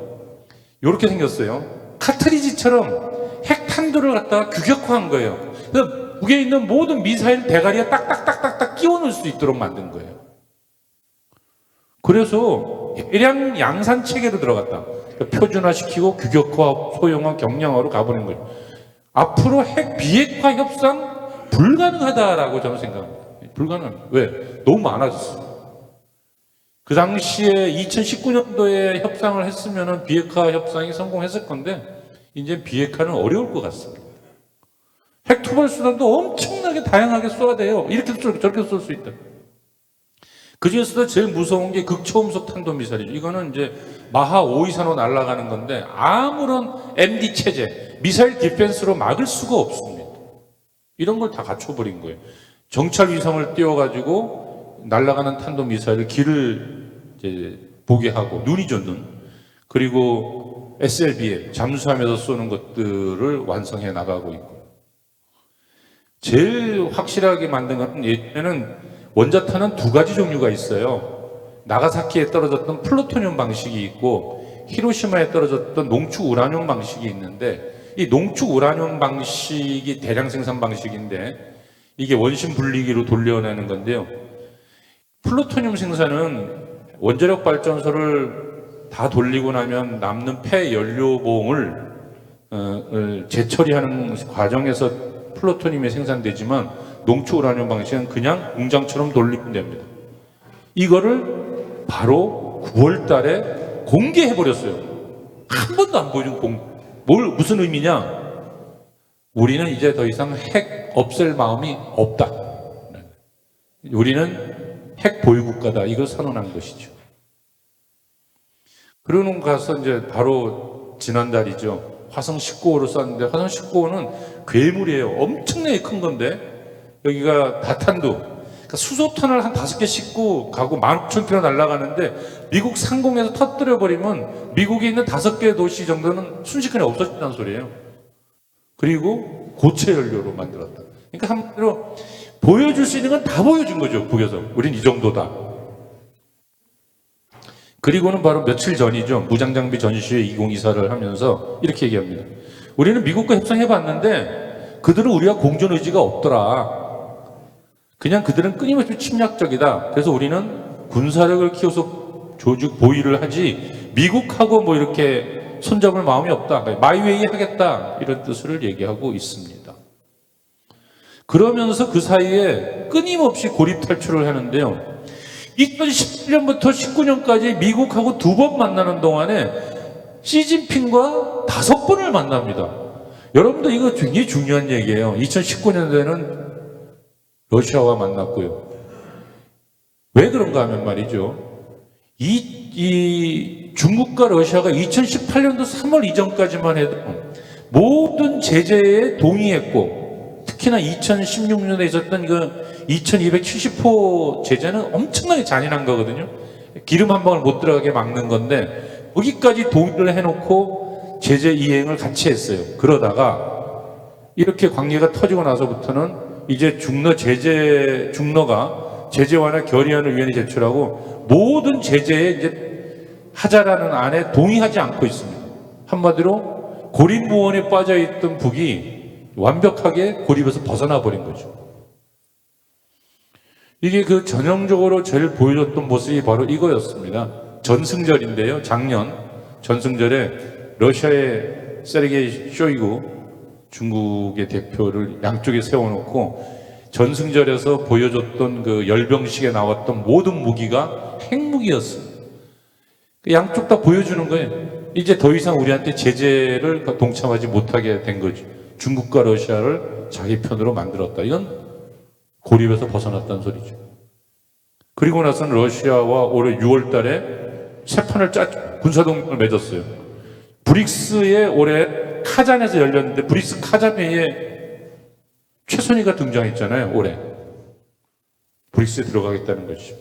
이렇게 생겼어요. 카트리지처럼 핵탄두를 갖다가 규격화한 거예요. 그래서 북에 있는 모든 미사일 대가리에 딱딱딱딱딱 끼워 넣을 수 있도록 만든 거예요. 그래서 대량 양산 체계로 들어갔다. 표준화시키고 규격화, 소형화, 경량화로 가버린 거예요. 앞으로 핵 비핵화 협상 불가능하다라고 저는 생각합니다. 불가능합니다. 왜? 너무 많아졌어요. 그 당시에 2019년도에 협상을 했으면 비핵화 협상이 성공했을 건데 이제 비핵화는 어려울 것 같습니다. 핵 투발 수단도 엄청나게 다양하게 쏘야 돼요. 이렇게 저렇게 쏠 수 있다. 그 중에서도 제일 무서운 게 극초음속 탄도미사일이죠. 이거는 이제 마하 5 이상으로 날아가는 건데 아무런 MD 체제, 미사일 디펜스로 막을 수가 없습니다. 이런 걸 다 갖춰버린 거예요. 정찰 위성을 띄워가지고 날아가는 탄도미사일을 길을 이제 보게 하고 눈이죠, 눈. 그리고 SLBM 잠수하면서 쏘는 것들을 완성해 나가고 있고. 제일 확실하게 만든 건 예전에는 원자탄은 두 가지 종류가 있어요. 나가사키에 떨어졌던 플루토늄 방식이 있고 히로시마에 떨어졌던 농축 우라늄 방식이 있는데 이 농축 우라늄 방식이 대량 생산 방식인데 이게 원심 분리기로 돌려내는 건데요. 플루토늄 생산은 원자력 발전소를 다 돌리고 나면 남는 폐 연료봉을 재처리하는 과정에서 플루토늄이 생산되지만 농축 우라늄 방식은 그냥 공장처럼 돌리면 됩니다. 이거를 바로 9월 달에 공개해 버렸어요. 한 번도 안 보여준 무슨 의미냐? 우리는 이제 더 이상 핵 없앨 마음이 없다. 우리는 핵 보유국가다. 이걸 선언한 것이죠. 그러는 가서 이제 바로 지난달이죠. 화성 19호를 쐈는데 화성 19호는 괴물이에요. 엄청나게 큰 건데 여기가 다탄두, 그러니까 수소탄을 한 5개 싣고 가고 15,000km 날아가는데 미국 상공에서 터뜨려버리면 미국에 있는 5개 도시 정도는 순식간에 없어진다는 소리예요. 그리고 고체 연료로 만들었다. 그러니까 한마디로 보여줄 수 있는 건 다 보여준 거죠. 북에서. 우린 이 정도다. 그리고는 바로 며칠 전이죠. 무장장비 전시회 2024를 하면서 이렇게 얘기합니다. 우리는 미국과 협상해봤는데 그들은 우리와 공존 의지가 없더라. 그냥 그들은 끊임없이 침략적이다. 그래서 우리는 군사력을 키워서 조직 보위를 하지 미국하고 뭐 이렇게 손잡을 마음이 없다. 마이웨이 하겠다. 이런 뜻을 얘기하고 있습니다. 그러면서 그 사이에 끊임없이 고립 탈출을 하는데요. 2017년부터 19년까지 미국하고 2번 만나는 동안에 시진핑과 5번을 만납니다. 여러분들 이거 굉장히 중요한 얘기예요. 2019년도에는 러시아와 만났고요. 왜 그런가 하면 말이죠. 이 중국과 러시아가 2018년도 3월 이전까지만 해도 모든 제재에 동의했고, 특히나 2016년에 있었던 그 2270호 제재는 엄청나게 잔인한 거거든요. 기름 한 방울 못 들어가게 막는 건데 거기까지 동의를 해놓고 제재 이행을 같이 했어요. 그러다가 이렇게 관계가 터지고 나서부터는 이제 중러가 제재 완화 결의안을 위원회 제출하고 모든 제재에 이제 하자라는 안에 동의하지 않고 있습니다. 한마디로 고립무원에 빠져있던 북이 완벽하게 고립에서 벗어나 버린 거죠. 이게 그 전형적으로 제일 보여줬던 모습이 바로 이거였습니다. 전승절인데요. 작년 전승절에 러시아의 세르게이 쇼이구 중국의 대표를 양쪽에 세워놓고 전승절에서 보여줬던 그 열병식에 나왔던 모든 무기가 핵무기였어요. 양쪽 다 보여주는 거예요. 이제 더 이상 우리한테 제재를 동참하지 못하게 된 거죠. 중국과 러시아를 자기 편으로 만들었다. 이건 고립에서 벗어났다는 소리죠. 그리고 나서는 러시아와 올해 6월 달에 새 판을 군사동맹을 맺었어요. 브릭스에 올해 카잔에서 열렸는데 브릭스 카잔 회의에 최선희가 등장했잖아요. 올해. 브릭스에 들어가겠다는 것이죠.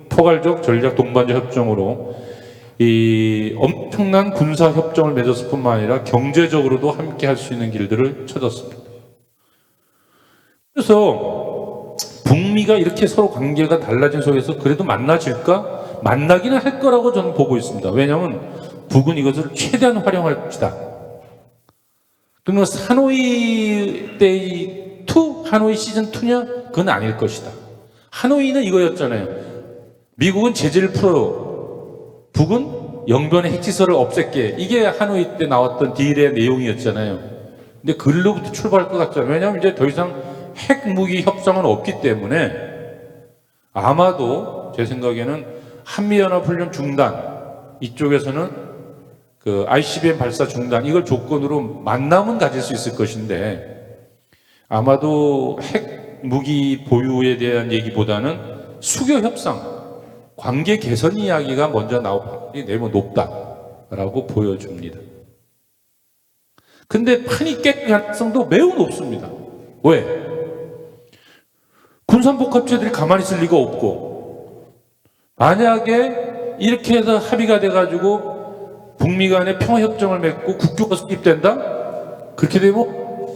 포괄적 전략 동반자 협정으로 이 엄청난 군사 협정을 맺었을 뿐만 아니라 경제적으로도 함께 할 수 있는 길들을 찾았습니다. 그래서 북미가 이렇게 서로 관계가 달라진 속에서 그래도 만나질까? 만나기는 할 거라고 저는 보고 있습니다. 왜냐하면 북은 이것을 최대한 활용할 것이다. 그러면 하노이 데이 2? 하노이 시즌 2냐? 그건 아닐 것이다. 하노이는 이거였잖아요. 미국은 제재를 풀어 북은 영변의 핵시설을 없앨게. 이게 하노이 때 나왔던 딜의 내용이었잖아요. 근데 글로부터 출발할 것 같잖아요. 왜냐하면 이제 더 이상 핵무기 협상은 없기 때문에 아마도 제 생각에는 한미연합훈련 중단, 이쪽에서는 그 ICBM 발사 중단, 이걸 조건으로 만남은 가질 수 있을 것인데 아마도 핵무기 보유에 대한 얘기보다는 수교 협상, 관계 개선 이야기가 먼저 나올 확률이 매우 높다라고 보여줍니다. 근데 판이 깰 가능성도 매우 높습니다. 왜? 군산복합체들이 가만히 있을 리가 없고, 만약에 이렇게 해서 합의가 돼가지고 북미 간에 평화협정을 맺고 국교가 수립된다? 그렇게 되면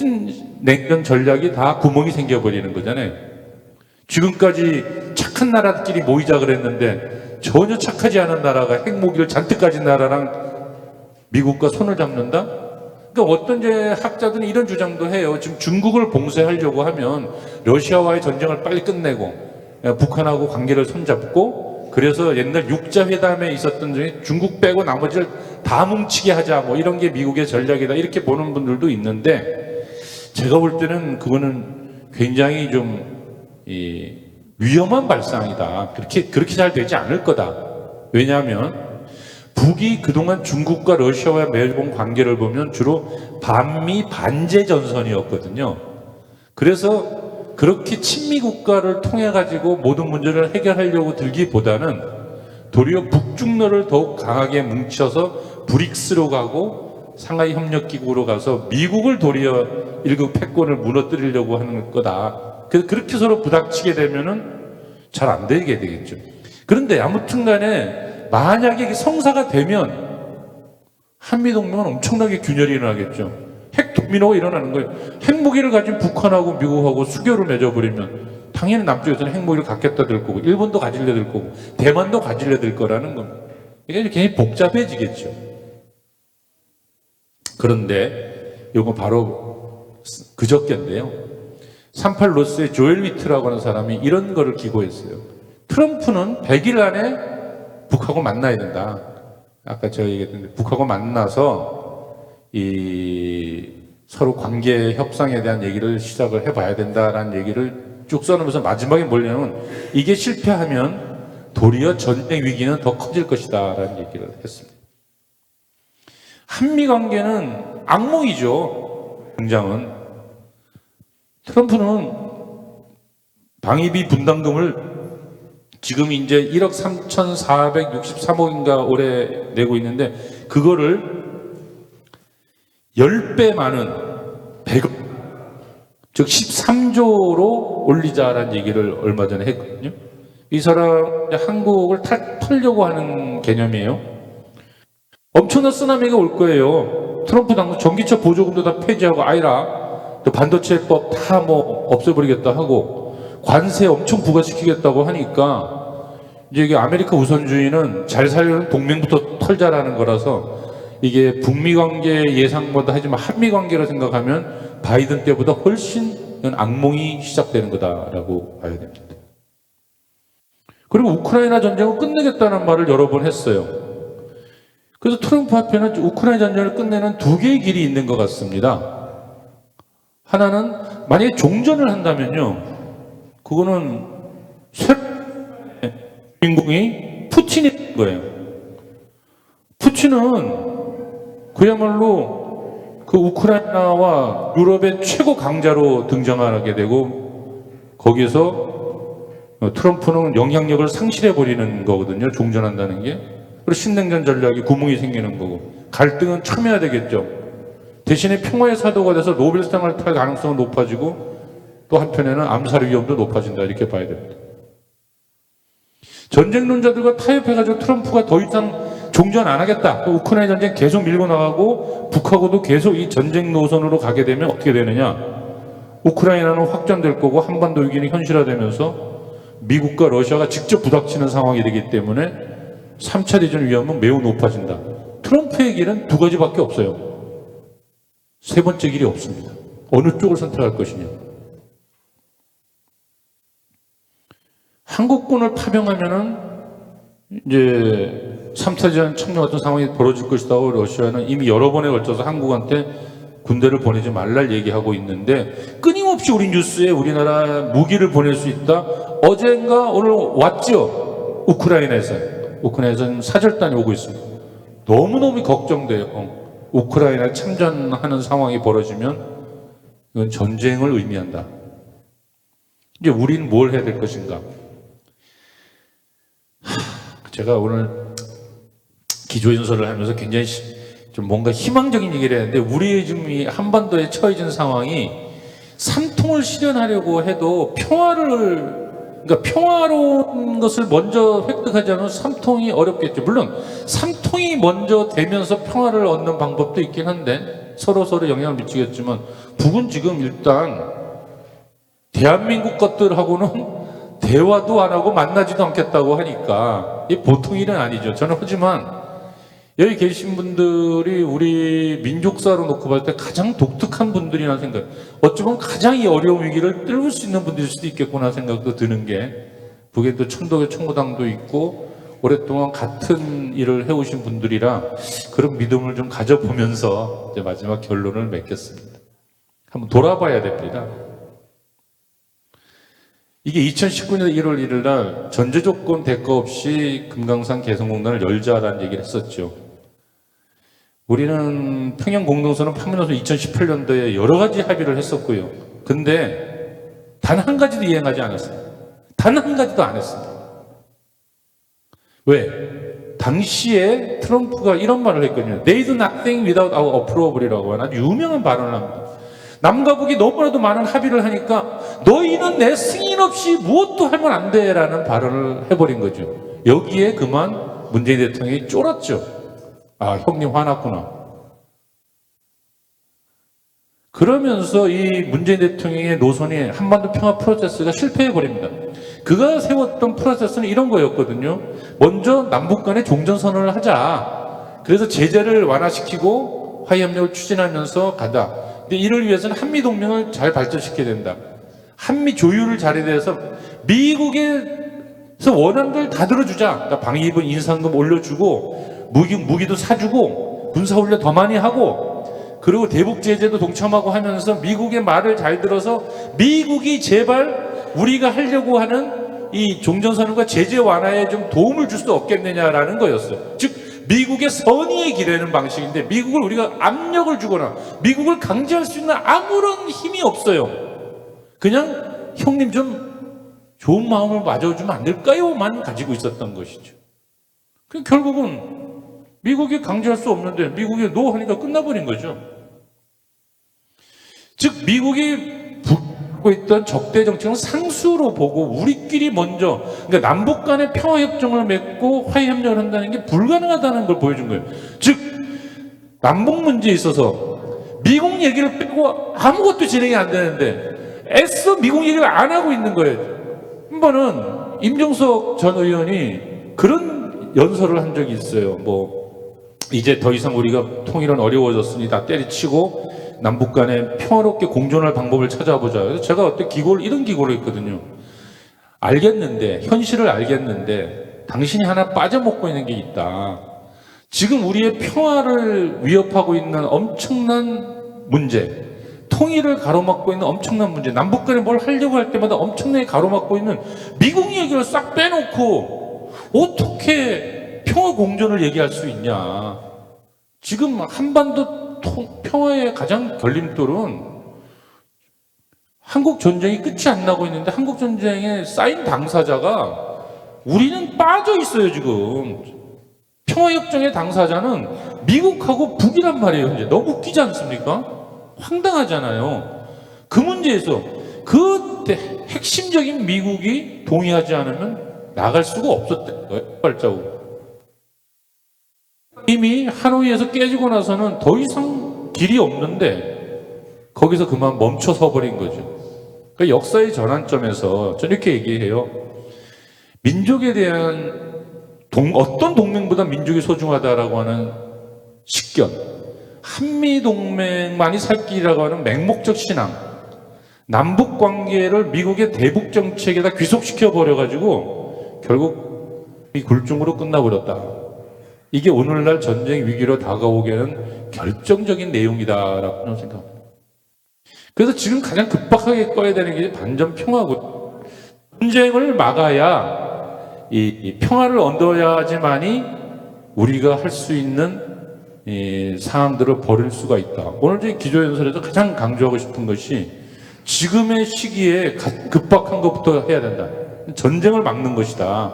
냉전 전략이 다 구멍이 생겨버리는 거잖아요. 지금까지 착한 나라들끼리 모이자 그랬는데 전혀 착하지 않은 나라가 핵무기를 잔뜩 가진 나라랑 미국과 손을 잡는다? 그러니까 어떤 이제 학자들은 이런 주장도 해요. 지금 중국을 봉쇄하려고 하면 러시아와의 전쟁을 빨리 끝내고 북한하고 관계를 손잡고, 그래서 옛날 육자회담에 있었던 중에 중국 빼고 나머지를 다 뭉치게 하자, 뭐 이런 게 미국의 전략이다, 이렇게 보는 분들도 있는데, 제가 볼 때는 그거는 굉장히 좀 위험한 발상이다. 그렇게 잘 되지 않을 거다. 왜냐하면 북이 그동안 중국과 러시아와 맺은 관계를 보면 주로 반미 반제 전선이었거든요. 그래서 그렇게 친미 국가를 통해 가지고 모든 문제를 해결하려고 들기보다는 도리어 북중러를 더욱 강하게 뭉쳐서 브릭스로 가고 상하이 협력기구로 가서 미국을 도리어 일국 패권을 무너뜨리려고 하는 거다. 그래서 그렇게 서로 부닥치게 되면은 잘 안 되게 되겠죠. 그런데 아무튼 간에 만약에 성사가 되면 한미동맹은 엄청나게 균열이 일어나겠죠. 핵도미노가 일어나는 거예요. 핵무기를 가진 북한하고 미국하고 수교를 맺어버리면 당연히 남쪽에서는 핵무기를 갖겠다 들 거고, 일본도 가질려 들 거고, 대만도 가질려 들 거라는 겁니다. 이게 굉장히 복잡해지겠죠. 그런데 이거 바로 그저께인데요. 38로스의 조엘 위트라고 하는 사람이 이런 거를 기고했어요. 트럼프는 100일 안에 북하고 만나야 된다. 아까 제가 얘기했는데 북하고 만나서 이 서로 관계 협상에 대한 얘기를 시작을 해봐야 된다라는 얘기를 쭉 써놓으면서 마지막에 뭐냐면 이게 실패하면 도리어 전쟁 위기는 더 커질 것이다라는 얘기를 했습니다. 한미 관계는 악몽이죠. 당장은 트럼프는 방위비 분담금을 지금 이제 1억 3,463억인가 올해 내고 있는데 그거를 10배 많은 100억, 즉 13조로 올리자라는 얘기를 얼마 전에 했거든요. 이 사람 한국을 털려고 하는 개념이에요. 엄청난 쓰나미가 올 거예요. 트럼프 당국 전기차 보조금도 다 폐지하고 아이라 또 반도체법 다 뭐 없애버리겠다 하고 관세 엄청 부과시키겠다고 하니까 이제 이게 아메리카 우선주의는 잘 살려는 동맹부터 털자라는 거라서 이게 북미 관계 예상보다 하지만 한미 관계로 생각하면 바이든 때보다 훨씬 악몽이 시작되는 거다라고 봐야 됩니다. 그리고 우크라이나 전쟁을 끝내겠다는 말을 여러 번 했어요. 그래서 트럼프 앞에는 우크라이나 전쟁을 끝내는 두 개의 길이 있는 것 같습니다. 하나는 만약에 종전을 한다면요, 그거는 주인공이 푸틴인 거예요. 푸틴은 그야말로 그 우크라이나와 유럽의 최고 강자로 등장하게 되고 거기에서 트럼프는 영향력을 상실해버리는 거거든요. 종전한다는 게. 그리고 신냉전 전략이 구멍이 생기는 거고 갈등은 참여해야 되겠죠. 대신에 평화의 사도가 돼서 노벨상을 탈 가능성은 높아지고 또 한편에는 암살 위험도 높아진다 이렇게 봐야 됩니다. 전쟁론자들과 타협해가지고 트럼프가 더 이상 종전 안 하겠다. 또 우크라이나 전쟁 계속 밀고 나가고 북하고도 계속 이 전쟁 노선으로 가게 되면 어떻게 되느냐. 우크라이나는 확전될 거고 한반도 위기는 현실화되면서 미국과 러시아가 직접 부닥치는 상황이 되기 때문에 3차 대전 위험은 매우 높아진다. 트럼프의 길은 두 가지밖에 없어요. 세 번째 길이 없습니다. 어느 쪽을 선택할 것이냐. 한국군을 파병하면은 이제 3차 대전 첨령 같은 상황이 벌어질 것이다. 러시아는 이미 여러 번에 걸쳐서 한국한테 군대를 보내지 말랄 얘기하고 있는데 끊임없이 우리 뉴스에 우리나라 무기를 보낼 수 있다. 어젠가 오늘 왔죠. 우크라이나에서는 사절단이 오고 있습니다. 너무너무 걱정돼요. 우크라이나에 참전하는 상황이 벌어지면 이건 전쟁을 의미한다. 이제 우리는 뭘 해야 될 것인가? 제가 오늘 기조연설을 하면서 굉장히 좀 뭔가 희망적인 얘기를 했는데 우리의 지금 이 한반도에 처해진 상황이 삼통을 실현하려고 해도 그러니까 평화로운 것을 먼저 획득하지 않으면 삼통이 어렵겠죠. 물론 삼통이 먼저 되면서 평화를 얻는 방법도 있긴 한데 서로 영향을 미치겠지만 북은 지금 일단 대한민국 것들하고는 대화도 안 하고 만나지도 않겠다고 하니까 이 보통 일은 아니죠. 저는 하지만 여기 계신 분들이 우리 민족사로 놓고 봤을 때 가장 독특한 분들이라는 생각, 어쩌면 가장 이 어려운 위기를 뚫을 수 있는 분들일 수도 있겠구나 생각도 드는 게 북에 또 천도교 청구당도 있고 오랫동안 같은 일을 해오신 분들이라 그런 믿음을 좀 가져보면서 이제 마지막 결론을 맺겠습니다. 한번 돌아봐야 됩니다. 이게 2019년 1월 1일 날 전제조건 대가 없이 금강산 개성공단을 열자라는 얘기를 했었죠. 우리는 평양 공동선언 판문점에서 2018년도에 여러 가지 합의를 했었고요. 근데 단 한 가지도 이행하지 않았어요. 단 한 가지도 안 했습니다. 왜? 당시에 트럼프가 이런 말을 했거든요. They do nothing without our approval이라고 하는 아주 유명한 발언을 합니다. 남과 북이 너무나도 많은 합의를 하니까 너희는 내 승인 없이 무엇도 하면 안 돼라는 발언을 해버린 거죠. 여기에 그만 문재인 대통령이 쫄았죠. 아, 형님 화났구나. 그러면서 이 문재인 대통령의 노선이 한반도 평화 프로세스가 실패해버립니다. 그가 세웠던 프로세스는 이런 거였거든요. 먼저 남북 간의 종전선언을 하자. 그래서 제재를 완화시키고 화해협력을 추진하면서 가자. 근데 이를 위해서는 한미동맹을 잘 발전시켜야 된다. 한미 조율을 잘해야 돼서 미국의 그래서 원하는 걸 다 들어주자. 그러니까 방위군 인상금 올려주고 무기도 사주고 군사훈련 더 많이 하고 그리고 대북 제재도 동참하고 하면서 미국의 말을 잘 들어서 미국이 제발 우리가 하려고 하는 이 종전선언과 제재 완화에 좀 도움을 줄 수 없겠느냐라는 거였어요. 즉 미국의 선의의 기대는 방식인데 미국을 우리가 압력을 주거나 미국을 강제할 수 있는 아무런 힘이 없어요. 그냥 형님 좀 좋은 마음을 맞아주면 안 될까요?만 가지고 있었던 것이죠. 결국은 미국이 강제할 수 없는데 미국이 노 하니까 끝나버린 거죠. 즉 미국이 붙고 있던 적대 정책은 상수로 보고 우리끼리 먼저 그러니까 남북 간의 평화협정을 맺고 화해협력을 한다는 게 불가능하다는 걸 보여준 거예요. 즉 남북 문제에 있어서 미국 얘기를 빼고 아무것도 진행이 안 되는데 애써 미국 얘기를 안 하고 있는 거예요. 한 번은 임종석 전 의원이 그런 연설을 한 적이 있어요. 이제 더 이상 우리가 통일은 어려워졌으니 다 때려치고 남북 간에 평화롭게 공존할 방법을 찾아보자. 그래서 제가 이런 기고를 했거든요. 알겠는데, 현실을 알겠는데, 당신이 하나 빠져먹고 있는 게 있다. 지금 우리의 평화를 위협하고 있는 엄청난 문제, 통일을 가로막고 있는 엄청난 문제, 남북 간에 뭘 하려고 할 때마다 엄청나게 가로막고 있는 미국 얘기를 싹 빼놓고 어떻게 평화 공존을 얘기할 수 있냐. 지금 한반도 평화의 가장 걸림돌은 한국 전쟁이 끝이 안 나고 있는데 한국 전쟁에 쌓인 당사자가 우리는 빠져 있어요. 지금 평화협정의 당사자는 미국하고 북이란 말이에요. 이제 너무 웃기지 않습니까? 황당하잖아요. 그 문제에서 그 핵심적인 미국이 동의하지 않으면 나갈 수가 없었던 거예요. 발자국. 이미 하노이에서 깨지고 나서는 더 이상 길이 없는데 거기서 그만 멈춰 서버린 거죠. 그러니까 역사의 전환점에서 저는 이렇게 얘기해요. 민족에 대한 어떤 동맹보다 민족이 소중하다라고 하는 식견, 한미동맹만이 살 길이라고 하는 맹목적 신앙, 남북 관계를 미국의 대북 정책에다 귀속시켜 버려가지고 결국 이 굴중으로 끝나버렸다. 이게 오늘날 전쟁 위기로 다가오게는 결정적인 내용이다라고 생각합니다. 그래서 지금 가장 급박하게 꺼야 되는 게 반전 평화고, 전쟁을 막아야 이 평화를 얻어야지만이 우리가 할 수 있는 이 상황들을 벌일 수가 있다. 오늘 제 기조연설에서 가장 강조하고 싶은 것이 지금의 시기에 급박한 것부터 해야 된다. 전쟁을 막는 것이다.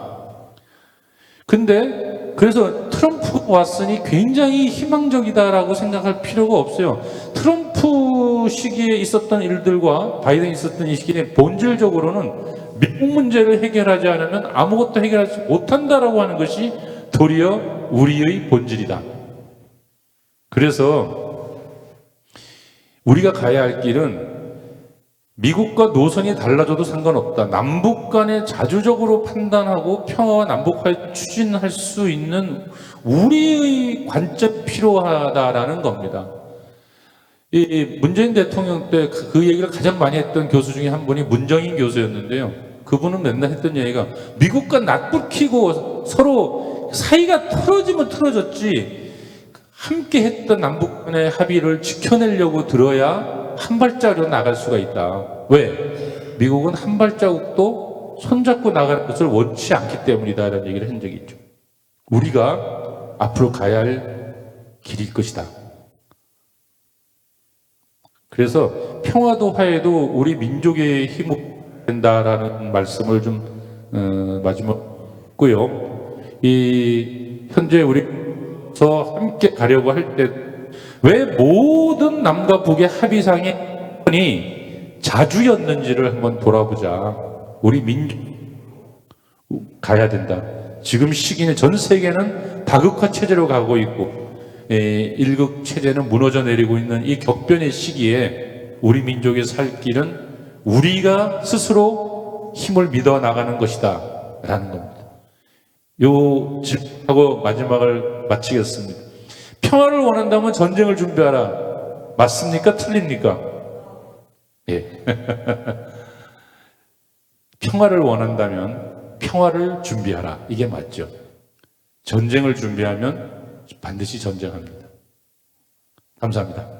근데 그래서 트럼프 왔으니 굉장히 희망적이다라고 생각할 필요가 없어요. 트럼프 시기에 있었던 일들과 바이든이 있었던 이 시기에 본질적으로는 미국 문제를 해결하지 않으면 아무것도 해결하지 못한다라고 하는 것이 도리어 우리의 본질이다. 그래서 우리가 가야 할 길은 미국과 노선이 달라져도 상관없다. 남북 간에 자주적으로 판단하고 평화와 남북화에 추진할 수 있는 우리의 관점이 필요하다라는 겁니다. 이 문재인 대통령 때 그 얘기를 가장 많이 했던 교수 중에 한 분이 문정인 교수였는데요. 그분은 맨날 했던 얘기가 미국과 낯불키고 서로 사이가 틀어지면 틀어졌지 함께 했던 남북 간의 합의를 지켜내려고 들어야 한 발자국으로 나갈 수가 있다. 왜? 미국은 한 발자국도 손잡고 나가는 것을 원치 않기 때문이다라는 얘기를 한 적이 있죠. 우리가 앞으로 가야 할 길일 것이다. 그래서 평화도 화해도 우리 민족의 힘으로 된다라는 말씀을 좀 마지막 고요. 이 현재 우리서 함께 가려고 할 때 왜 모든 남과 북의 합의상의 자주였는지를 한번 돌아보자. 우리 민족 가야 된다. 지금 시기는 전 세계는 다극화 체제로 가고 있고 일극 체제는 무너져 내리고 있는 이 격변의 시기에 우리 민족의 살 길은 우리가 스스로 힘을 믿어 나가는 것이다 라는 겁니다. 요 질문하고 마지막을 마치겠습니다. 평화를 원한다면 전쟁을 준비하라. 맞습니까? 틀립니까? 예. 평화를 원한다면 평화를 준비하라. 이게 맞죠. 전쟁을 준비하면 반드시 전쟁합니다. 감사합니다.